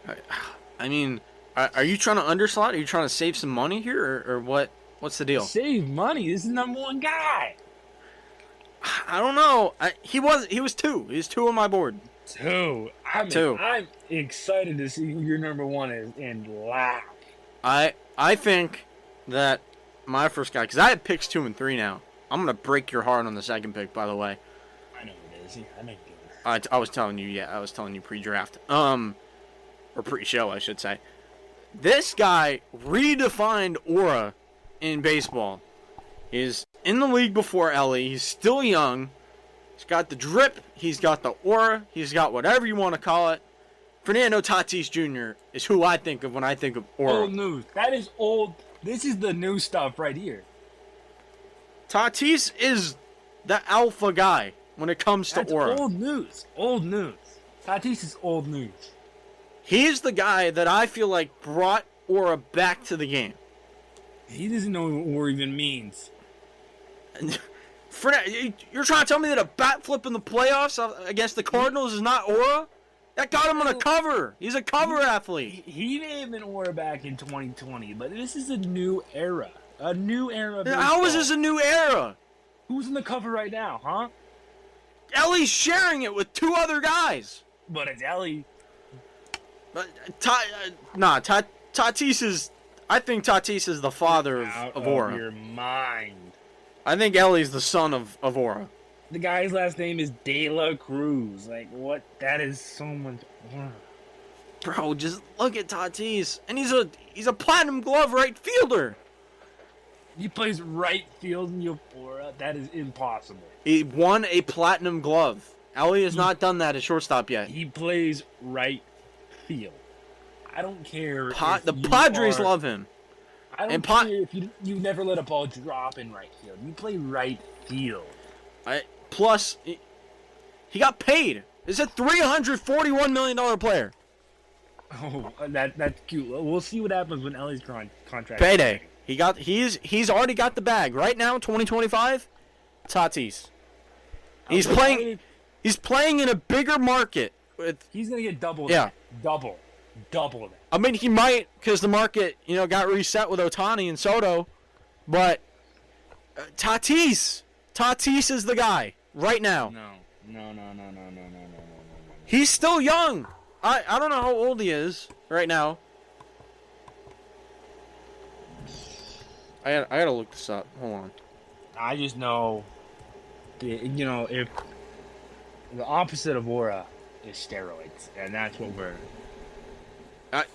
Are you trying to underslot? Are you trying to save some money here, or what? What's the deal? Save money. This is the number 1 guy. I don't know. He was 2. He's 2 on my board. 2. 2. I'm excited to see who your number 1 is and laugh. I think that my first guy, because I have picks 2 and 3 now. I'm gonna break your heart on the second pick, by the way. I know it is. I know you do. I was telling you, I was telling you pre-draft, or pre-show, I should say. This guy redefined aura in baseball. He's in the league before Ellie. He's still young. He's got the drip. He's got the aura. He's got whatever you want to call it. Fernando Tatis Jr. is who I think of when I think of aura. Old news. That is old. This is the new stuff right here. Tatis is the alpha guy when it comes to aura. That's old news. Old news. Tatis is old news. He's the guy that I feel like brought aura back to the game. He doesn't know what aura even means. You're trying to tell me that a bat flip in the playoffs against the Cardinals is not aura? That got him on a cover. He's a cover athlete. He may have been aura back in 2020, but this is a new era. A new era of baseball. How is this a new era? Who's in the cover right now, huh? Ellie's sharing it with 2 other guys. But it's Ellie. Tatis is... I think Tatis is the father of aura. Out of your mind. I think Ellie's the son of aura. The guy's last name is De La Cruz. Like, what? That is so much aura. Bro, just look at Tatis. And he's a platinum glove right fielder. He plays right field in Euphoria. That is impossible. He won a platinum glove. Ellie has not done that at shortstop yet. He plays right field. I don't care. The Padres love him. I don't care if you never let a ball drop in right field. You play right field. Plus, he got paid. It's a $341 million player. Oh, that's cute. We'll see what happens when Ellie's contract. Payday. He's already got the bag right now. 2025. Tatis. He's playing in a bigger market. He's gonna get double. Yeah. Double that. I mean, he might because the market, got reset with Ohtani and Soto, but Tatis is the guy right now. No. He's still young. I don't know how old he is right now. I gotta look this up. Hold on. I just know, if the opposite of aura is steroids, and that's what we're.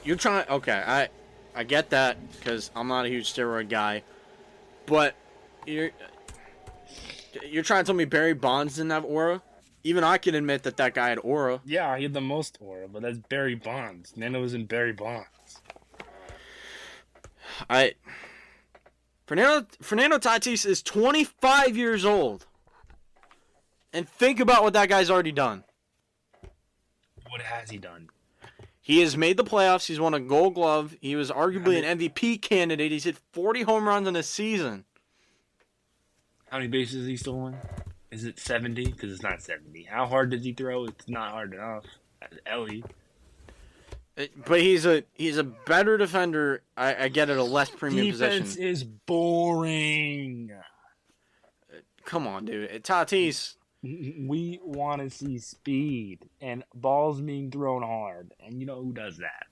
You're trying. Okay, I get that because I'm not a huge steroid guy, but you're trying to tell me Barry Bonds didn't have aura? Even I can admit that guy had aura. Yeah, he had the most aura, but that's Barry Bonds. Nano was in Barry Bonds. Fernando Tatis is 25 years old. And think about what that guy's already done. What has he done? He has made the playoffs. He's won a Gold Glove. He was arguably an MVP candidate. He's hit 40 home runs in a season. How many bases has he stolen? Is it 70? Because it's not 70. How hard does he throw? It's not hard enough. Ellie. But he's a better defender. I get it, a less premium Defense position. is boring. Come on, dude. Tatis. We want to see speed and balls being thrown hard. And you know who does that?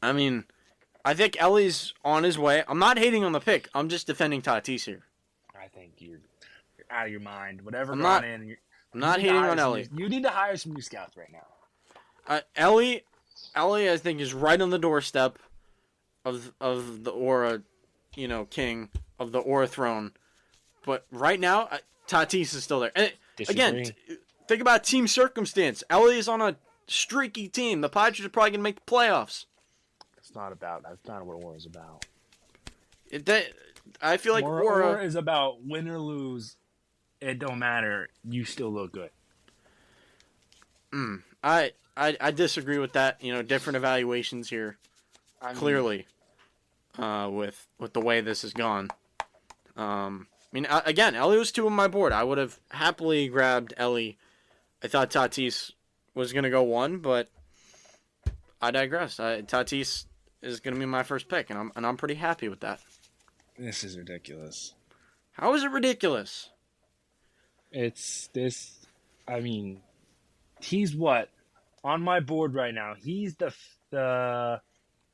I mean, I think Ellie's on his way. I'm not hating on the pick. I'm just defending Tatis here. I think you're out of your mind. Whatever. I'm not hating on Ellie. You need to hire some new scouts right now. Ellie, I think, is right on the doorstep of the aura, king of the aura throne. But right now, Tatis is still there. And again, think about team circumstance. Ellie is on a streaky team. The Padres are probably gonna make the playoffs. That's not what aura is about. I feel like aura is about win or lose. It don't matter. You still look good. I disagree with that. Different evaluations here. Clearly, with the way this has gone. Again, Ellie was 2 on my board. I would have happily grabbed Ellie. I thought Tatis was going to go 1, but I digress. Tatis is going to be my first pick, and I'm pretty happy with that. This is ridiculous. How is it ridiculous? It's this. He's what on my board right now. He's the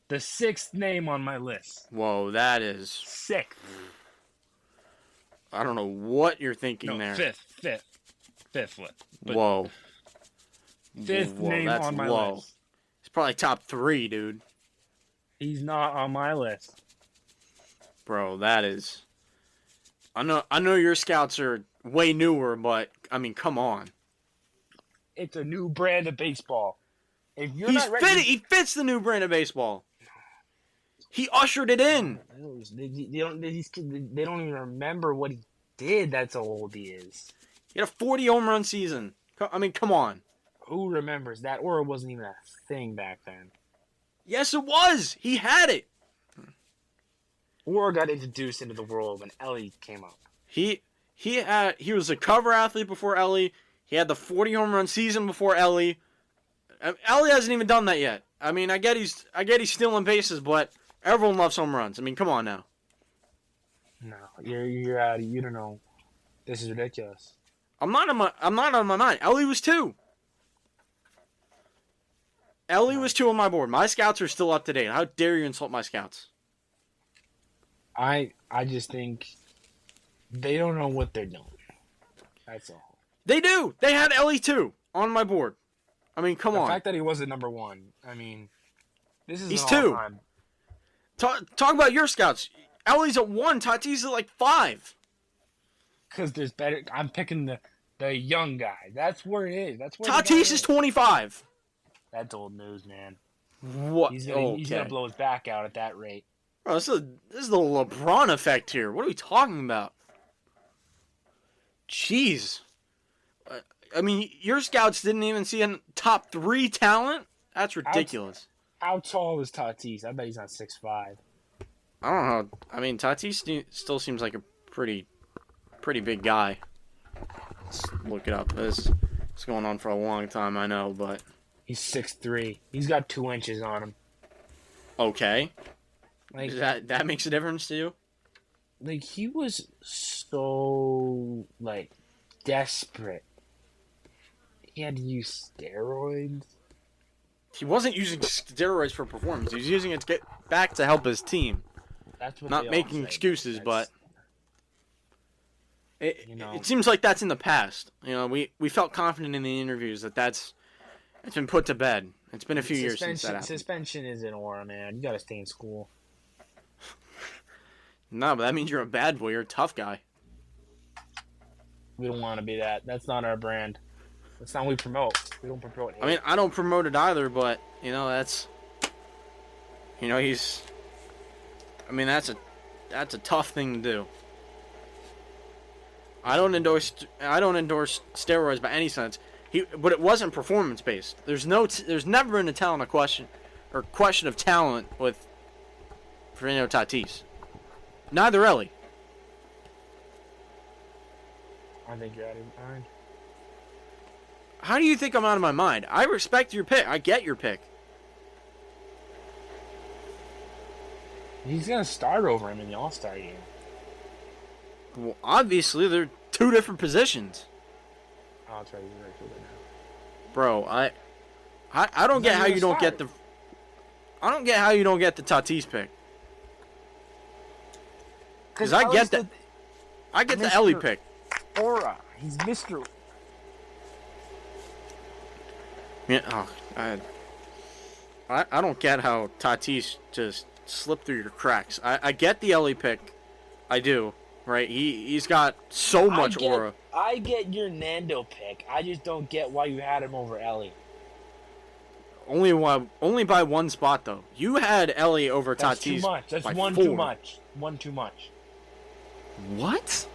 6th name on my list. Whoa, that is 6th. I don't know what you're thinking there. 5th. Whoa. 5th name on my list. It's probably top 3, dude. He's not on my list. Bro, that is. I know your scouts are way newer, but come on. It's a new brand of baseball. If you're not ready, he fits the new brand of baseball. He ushered it in. They don't even remember what he did. That's how old he is. He had a 40 home run season. Come on. Who remembers that? Or it wasn't even a thing back then. Yes, it was. He had it. Or got introduced into the world when Ellie came up. He was a cover athlete before Ellie. He had the 40 home run season before Ellie. Ellie hasn't even done that yet. I get he's stealing bases, but everyone loves home runs. Come on now. No, you're out. You don't know. This is ridiculous. I'm not on my mind. Ellie was 2. Ellie was 2 on my board. My scouts are still up to date. How dare you insult my scouts? I just think they don't know what they're doing. That's all. They do. They had Ellie 2 on my board. Come on. The fact that he wasn't number 1. This is he's an 2. all-time. Talk about your scouts. Ellie's at 1. Tatis is like 5. Because there's better. I'm picking the young guy. That's where it is. That's where Tatis is 25. That's old news, man. What? He's gonna blow his back out at that rate. Bro, this is the LeBron effect here. What are we talking about? Jeez. I mean, your scouts didn't even see a top 3 talent? That's ridiculous. How tall is Tatis? I bet he's not 6'5". I don't know. I mean, Tatis still seems like a pretty big guy. Let's look it up. It's going on for a long time, I know, but... He's 6'3". He's got 2 inches on him. Okay. Like That makes a difference to you? Like, he was so, like, desperate. He had to use steroids. He wasn't using steroids for performance. He was using it to get back to help his team. That's what Not they all making say. excuses, but You know. it seems like that's in the past. You know, we felt confident in the interviews that it's been put to bed. It's been a few years since that happened. Suspension is an aura, man. You gotta stay in school. No, but that means you're a bad boy. You're a tough guy. We don't want to be that. That's not our brand. That's not what we promote. We don't promote hate. I mean, I don't promote it either, but you know that's. You know he's. I mean that's a tough thing to do. I don't endorse steroids by any sense. But it wasn't performance based. There's never been a talent question of talent with Fernando Tatis. Neither Ellie. I think you're out of your mind. How do you think I'm out of my mind? I respect your pick. I get your pick. He's gonna start over him in the All-Star game. Well, obviously they're 2 different positions. I'll try to use right fielder now. Bro, I don't get how you don't get the. I don't get how you don't get the Tatis pick. Because I get that. I get the Ellie pick. Aura. He's Mr. Yeah, I don't get how Tatis just slipped through your cracks. I get the Ellie pick. I do. Right? He's got so much aura. I get your Nando pick. I just don't get why you had him over Ellie. Only by 1 spot though. You had Ellie over That's Tatis. too much. That's by 1 4. too much. 1 too much. What?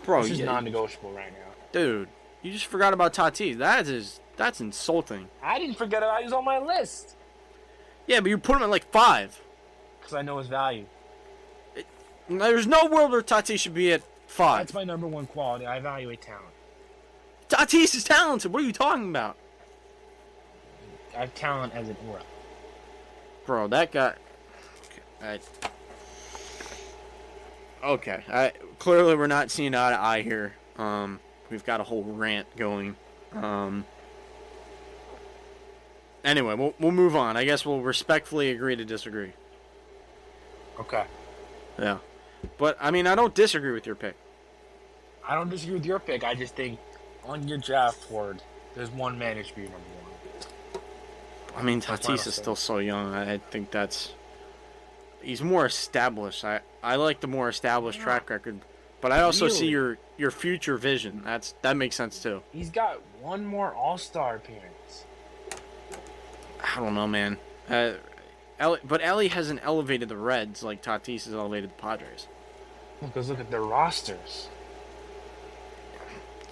Bro, This is non-negotiable right now. Dude, you just forgot about Tatis. That's insulting. I didn't forget it. I was on my list. Yeah, but you put him at like 5. Because I know his value. There's no world where Tatis should be at 5. That's my number 1 quality. I evaluate talent. Tatis is talented. What are you talking about? I have talent as an aura. Bro, that guy... Okay. Clearly we're not seeing eye to eye here. We've got a whole rant going. Anyway, we'll move on. I guess we'll respectfully agree to disagree. Okay. Yeah. But, I mean, I don't disagree with your pick. I don't disagree with your pick. I just think on your draft board, there's one man who should be number 1. I mean, That's my Tatis is mistake. still so young. I think that's... He's more established. I like the more established track record. But I also see your future vision. That makes sense, too. He's got 1 more All-Star appearance. I don't know, man. But Ellie hasn't elevated the Reds like Tatis has elevated the Padres. Because look at their rosters.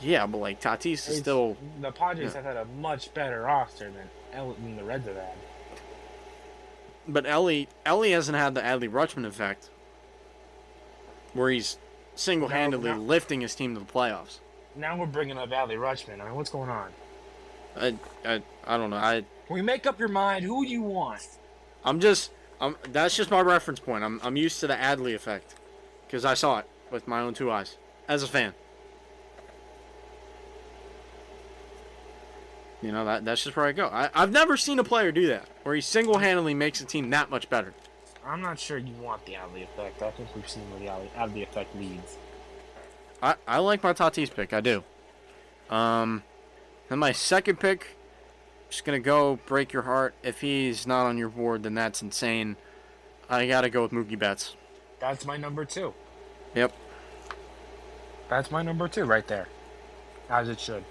Yeah, but like Tatis is still... The Padres have had a much better roster than the Reds have had. But Ellie hasn't had the Adley Rutschman effect, where he's single-handedly No. lifting his team to the playoffs. Now we're bringing up Adley Rutschman. I mean, what's going on? I don't know. When you make up your mind, who you want? That's just my reference point. I'm used to the Adley effect because I saw it with my own 2 eyes as a fan. You know, that's just where I go. I've never seen a player do that, where he single-handedly makes a team that much better. I'm not sure you want the Adley effect. I think we've seen where the Adley effect leads. I like my Tatis pick. I do. Then my second pick, just going to go break your heart. If he's not on your board, then that's insane. I got to go with Mookie Betts. That's my number 2. Yep. That's my number 2 right there. As it should.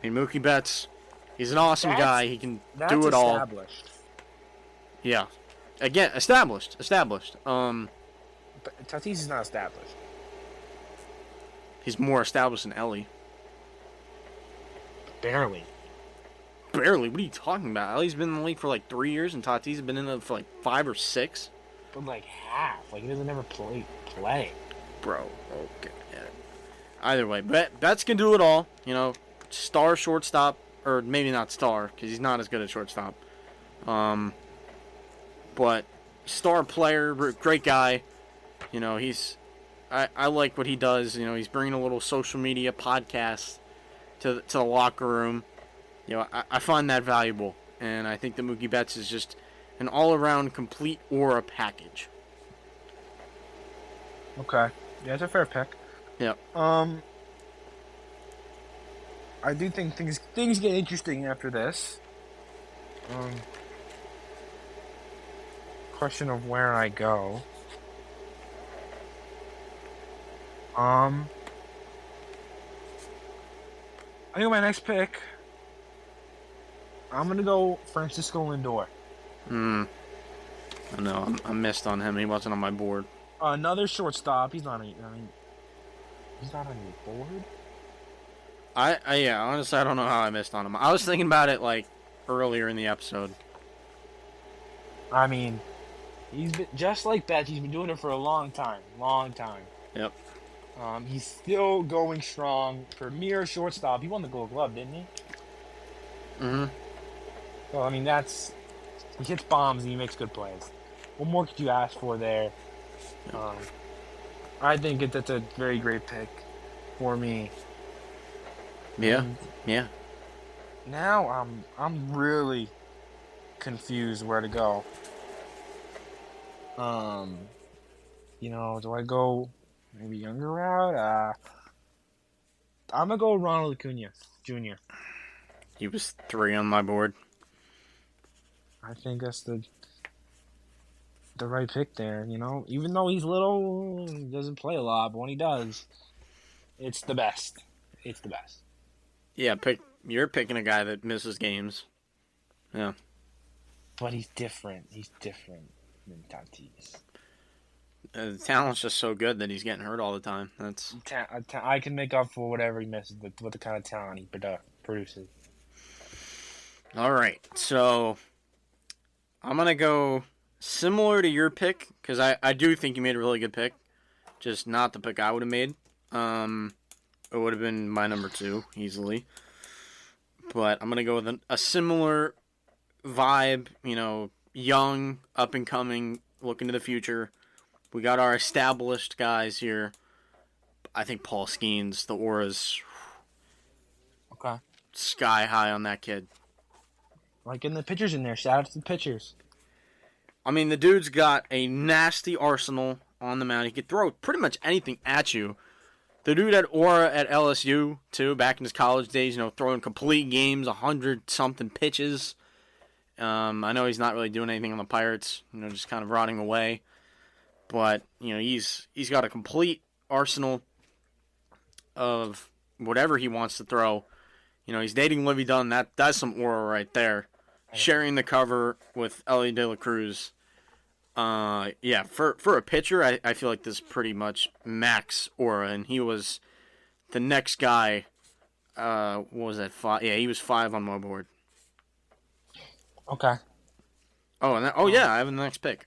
I mean, Mookie Betts, he's an awesome guy. He can That's do it all. established. Yeah. Again, established. But Tatis is not established. He's more established than Ellie. Barely. Barely. What are you talking about? Ellie's been in the league for like 3 years, and Tatis has been in it for like 5 or 6. But like half. Like he doesn't ever play. Bro, okay. Yeah. Either way, Betts can do it all. You know, star shortstop, or maybe not star, because he's not as good at shortstop. But star player, great guy. You know, I like what he does. You know, he's bringing a little social media podcast to the locker room. You know, I find that valuable, and I think that Mookie Betts is just an all-around complete aura package. Okay. Yeah, it's a fair pick. Yep. I do think things get interesting after this. Question of where I go. I think my next pick, I'm gonna go Francisco Lindor. I know. I missed on him. He wasn't on my board. Another shortstop. He's not on your board. Yeah, honestly, I don't know how I missed on him. I was thinking about it, like, earlier in the episode. I mean, he's been just like Betts. He's been doing it for a long time. Yep. He's still going strong. Premier shortstop. He won the Gold Glove, didn't he? Mm-hmm. So I mean, he hits bombs and he makes good plays. What more could you ask for there? I think that's a very great pick for me. Yeah. Yeah. Now I'm really confused where to go. You know, do I go maybe younger route? I'm gonna go Ronald Acuna Jr. He was 3 on my board. I think that's the right pick there. You know, even though he's little, he doesn't play a lot, but when he does, it's the best. It's the best. Yeah, you're picking a guy that misses games. Yeah. But he's different. He's different than Tatis. The talent's just so good that he's getting hurt all the time. That's I can make up for whatever he misses with the kind of talent he produces. all right. So I'm gonna go similar to your pick because I do think you made a really good pick, just not the pick I would have made. It would have been my number 2 easily, but I'm gonna go with a similar vibe. You know, young, up and coming, looking to the future. We got our established guys here. I think Paul Skeens, the aura's Okay. sky high on that kid. Like getting the pitchers in there. Shout out to the pitchers. I mean, the dude's got a nasty arsenal on the mound. He could throw pretty much anything at you. The dude had aura at LSU, too, back in his college days, you know, throwing complete games, 100-something pitches. I know he's not really doing anything on the Pirates, you know, just kind of rotting away. But, you know, he's got a complete arsenal of whatever he wants to throw. You know, he's dating Livy Dunn. That's some aura right there. Sharing the cover with Ellie De La Cruz. Yeah, for a pitcher, I feel like this is pretty much max aura, and he was the next guy. What was that? 5? Yeah, he was 5 on my board. Okay. Oh, yeah, I have the next pick.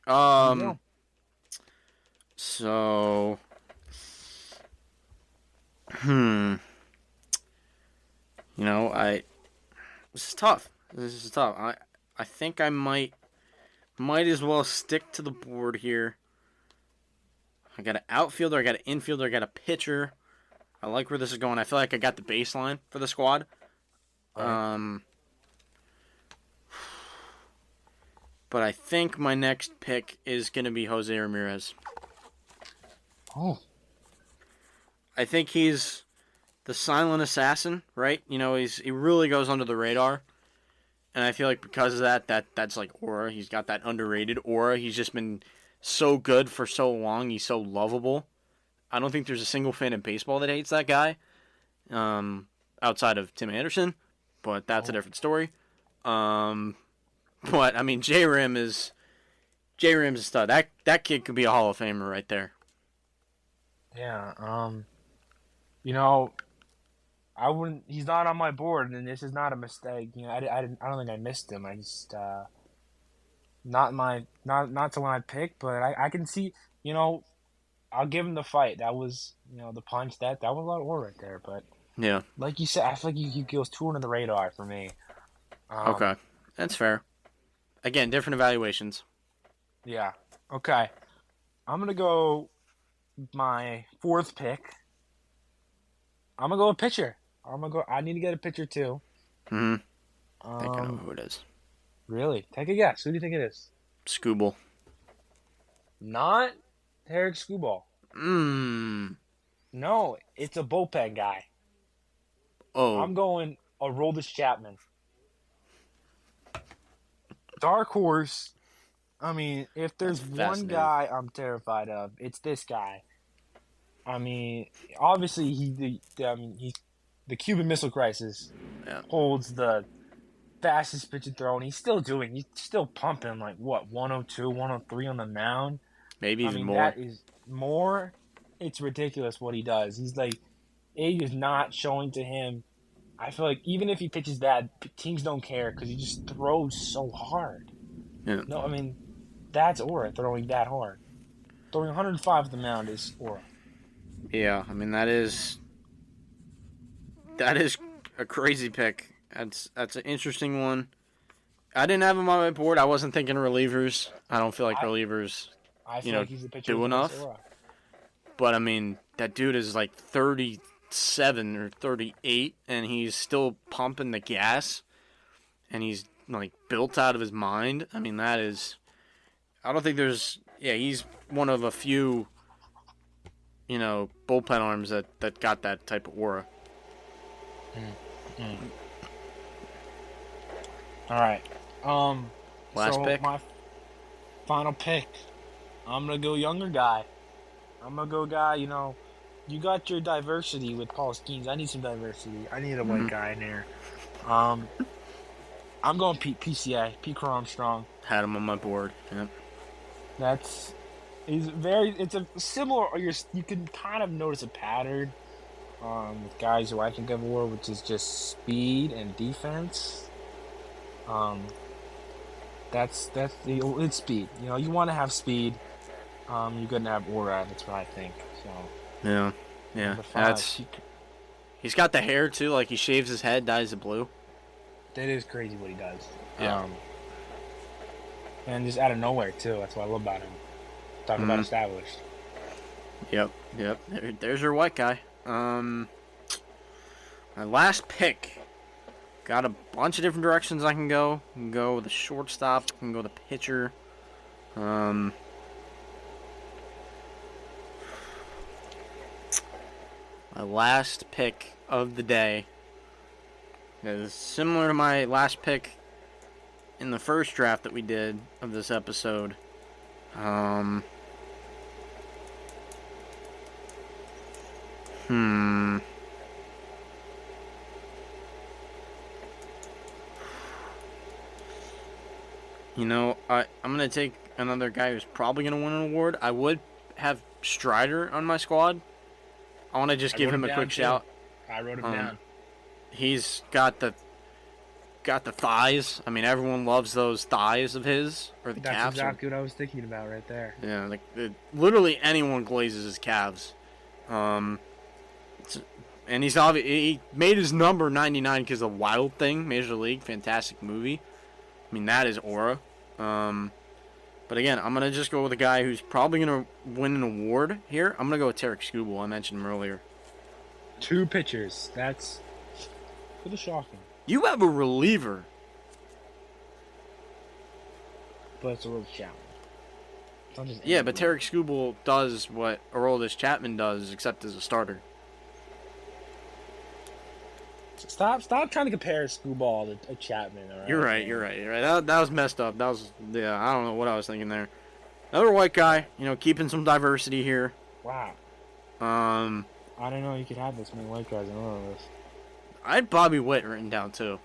So, you know, this is tough. I think I might as well stick to the board here. I got an outfielder, I got an infielder, I got a pitcher. I like where this is going. I feel like I got the baseline for the squad. Right. But I think my next pick is going to be Jose Ramirez. Oh. I think he's the silent assassin, right? You know, he really goes under the radar. And I feel like because of that's like aura. He's got that underrated aura. He's just been so good for so long. He's so lovable. I don't think there's a single fan in baseball that hates that guy, outside of Tim Anderson, but that's a different story. But I mean, J-Rim is a stud. That kid could be a Hall of Famer right there. Yeah. You know, I wouldn't. He's not on my board, and this is not a mistake. You know, I don't think I missed him. I just not someone I picked, but I can see. You know, I'll give him the fight. That was, you know, the punch. That was a lot of war right there. But Yeah. like you said, I feel like he goes too under the radar for me. Okay, that's fair. Again, different evaluations. Yeah. Okay. I'm gonna go my fourth pick. I'm gonna go with pitcher. I need to get a pitcher too. I think I know who it is. Really? Take a guess. Who do you think it is? Scooble. Not Eric Scuball. No, it's a bullpen guy. Oh. I'm going Aroldis Chapman. Dark horse. I mean, if there's one guy I'm terrified of, it's this guy. I mean, obviously he's the Cuban Missile Crisis holds the fastest pitch and throw, and he's still pumping like what 102, 103 on the mound. Maybe even more. That is more. It's ridiculous what he does. He's like, age is not showing to him. I feel like even if he pitches bad, teams don't care because he just throws so hard. Yeah. No, I mean, that's aura throwing that hard. Throwing 105 at the mound is aura. Yeah, I mean that is a crazy pick. That's an interesting one. I didn't have him on my board. I wasn't thinking relievers. I don't feel like relievers, I feel like he's a pitcher do enough. aura. But I mean, that dude is like 37 or 38, and he's still pumping the gas, and he's like built out of his mind. I mean, that is. I don't think there's. Yeah, he's one of a few. Bullpen arms that got that type of aura. All right. Last pick? My final pick. I'm gonna go younger guy. I'm gonna go guy. You got your diversity with Paul Skeens. I need some diversity. I need a white guy in there. I'm going PCA. Pete Crow Armstrong. Had him on my board. Yep. It's a similar. You can kind of notice a pattern with guys who I think of war, which is just speed and defense. It's speed. You want to have speed. You're gonna have aura. That's what I think. So. Yeah. He's got the hair too. Like he shaves his head, dyes it blue. That is crazy what he does. Yeah. And just out of nowhere too. That's what I love about him. Talking about established. Yep. There's your white guy. My last pick. Got a bunch of different directions I can go. I can go with the shortstop. I can go the pitcher. My last pick of the day is similar to my last pick in the first draft that we did of this episode. I'm going to take another guy who's probably going to win an award. I would have Strider on my squad. I want to just give him a quick shout. I wrote him down. He's got the thighs. I mean, everyone loves those thighs of his, or the calves. That's exactly what I was thinking about right there. Yeah, literally anyone glazes his calves. And he made his number 99 because of Wild Thing, Major League, fantastic movie. I mean, that is aura. But again, I'm going to just go with a guy who's probably going to win an award here. I'm going to go with Tarek Skubal. I mentioned him earlier. 2 pitchers. That's pretty shocking. You have a reliever. But it's a real challenge. Yeah, but Tarek Skubal does what Aroldis Chapman does, except as a starter. Stop trying to compare Screwball to Chapman. All right, You're right. man. You're right. You're right. That was messed up. That was I don't know what I was thinking there. Another white guy. Keeping some diversity here. Wow. Um, I didn't know you could have this many white guys in one of this. I had Bobby Witt written down too.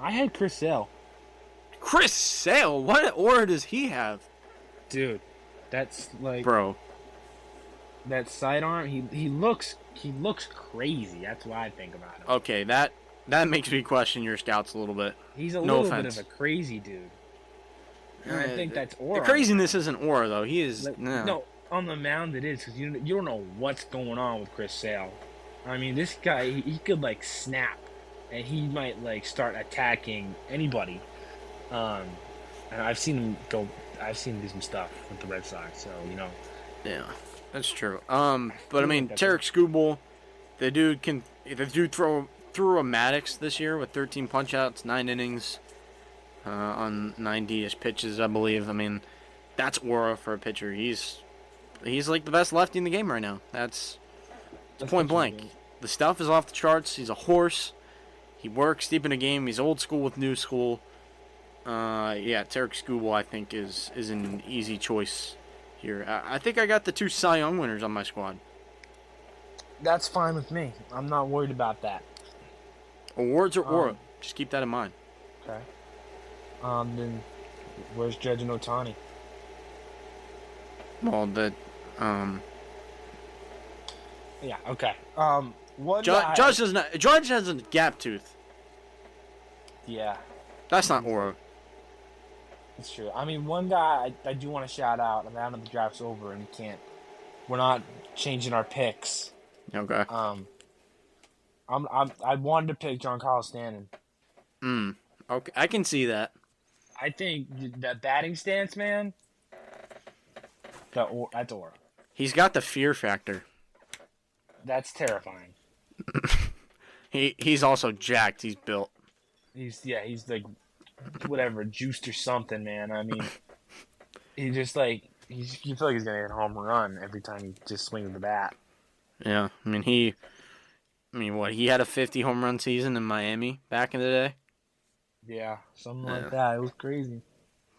I had Chris Sale. Chris Sale. What aura does he have, Dude, that's like bro? that sidearm. He looks crazy. That's what I think about him. Okay, that makes me question your scouts a little bit. He's a No little offense. bit of a crazy dude. And I think that's aura. The craziness isn't aura though. He is No, on the mound it is because you don't know what's going on with Chris Sale. I mean, this guy he could like snap, and he might like start attacking anybody. And I've seen him go. I've seen him do some stuff with the Red Sox. So Yeah, that's true. But I mean, Tarek Skubal, the dude threw a Maddox this year with 13 punch-outs, 9 innings, on 90-ish pitches, I believe. I mean, that's aura for a pitcher. He's like the best lefty in the game right now. That's point blank. The stuff is off the charts. He's a horse. He works deep in the game. He's old school with new school. Yeah, Tarek Skubal, I think, is an easy choice here. I think I got the 2 Cy Young winners on my squad. that's fine with me. I'm not worried about that. Awards or aura. Just keep that in mind. Okay. Then where's Judge and Otani? Well, Yeah. Okay. One Judge guy. does not. Judge has a gap tooth. Yeah, That's not aura. it's true. I mean, one guy I do want to shout out. And now that the draft's over and we can't, we're not changing our picks. Okay. I wanted to pick Giancarlo Stanton. Okay, I can see that. I think that batting stance, man. That's aura. He's got the fear factor. That's terrifying. He's also jacked. He's built. He's like whatever juiced or something, man. I mean, he just like you feel like he's gonna hit a home run every time he just swings the bat. Yeah. I mean he had a 50 home run season in Miami back in the day. Yeah, something like that. It was crazy.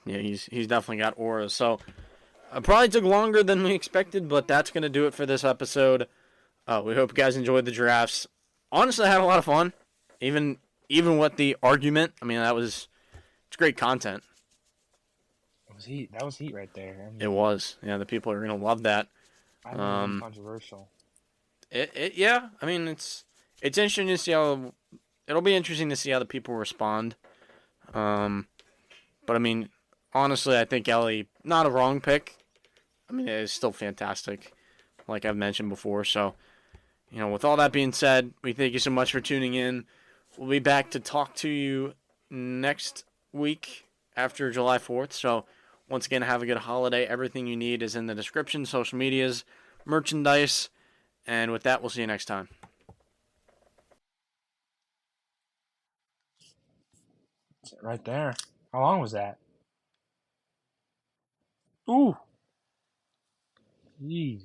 Yeah, he's definitely got aura. So it probably took longer than we expected, but that's gonna do it for this episode. We hope you guys enjoyed the drafts. Honestly, I had a lot of fun. Even with the argument, I mean, it's great content. That was heat right there. I mean, It was. Yeah, the people are going to love that. I know it's controversial. Yeah, I mean, it's interesting to see it'll be interesting to see how the people respond. But I mean, honestly, I think Ellie, not a wrong pick. I mean, it is still fantastic, like I've mentioned before. So, with all that being said, we thank you so much for tuning in. We'll be back to talk to you next week after July 4th. So, once again, have a good holiday. Everything you need is in the description, social medias, merchandise. And with that, we'll see you next time. Right there. How long was that? Ooh. Jeez.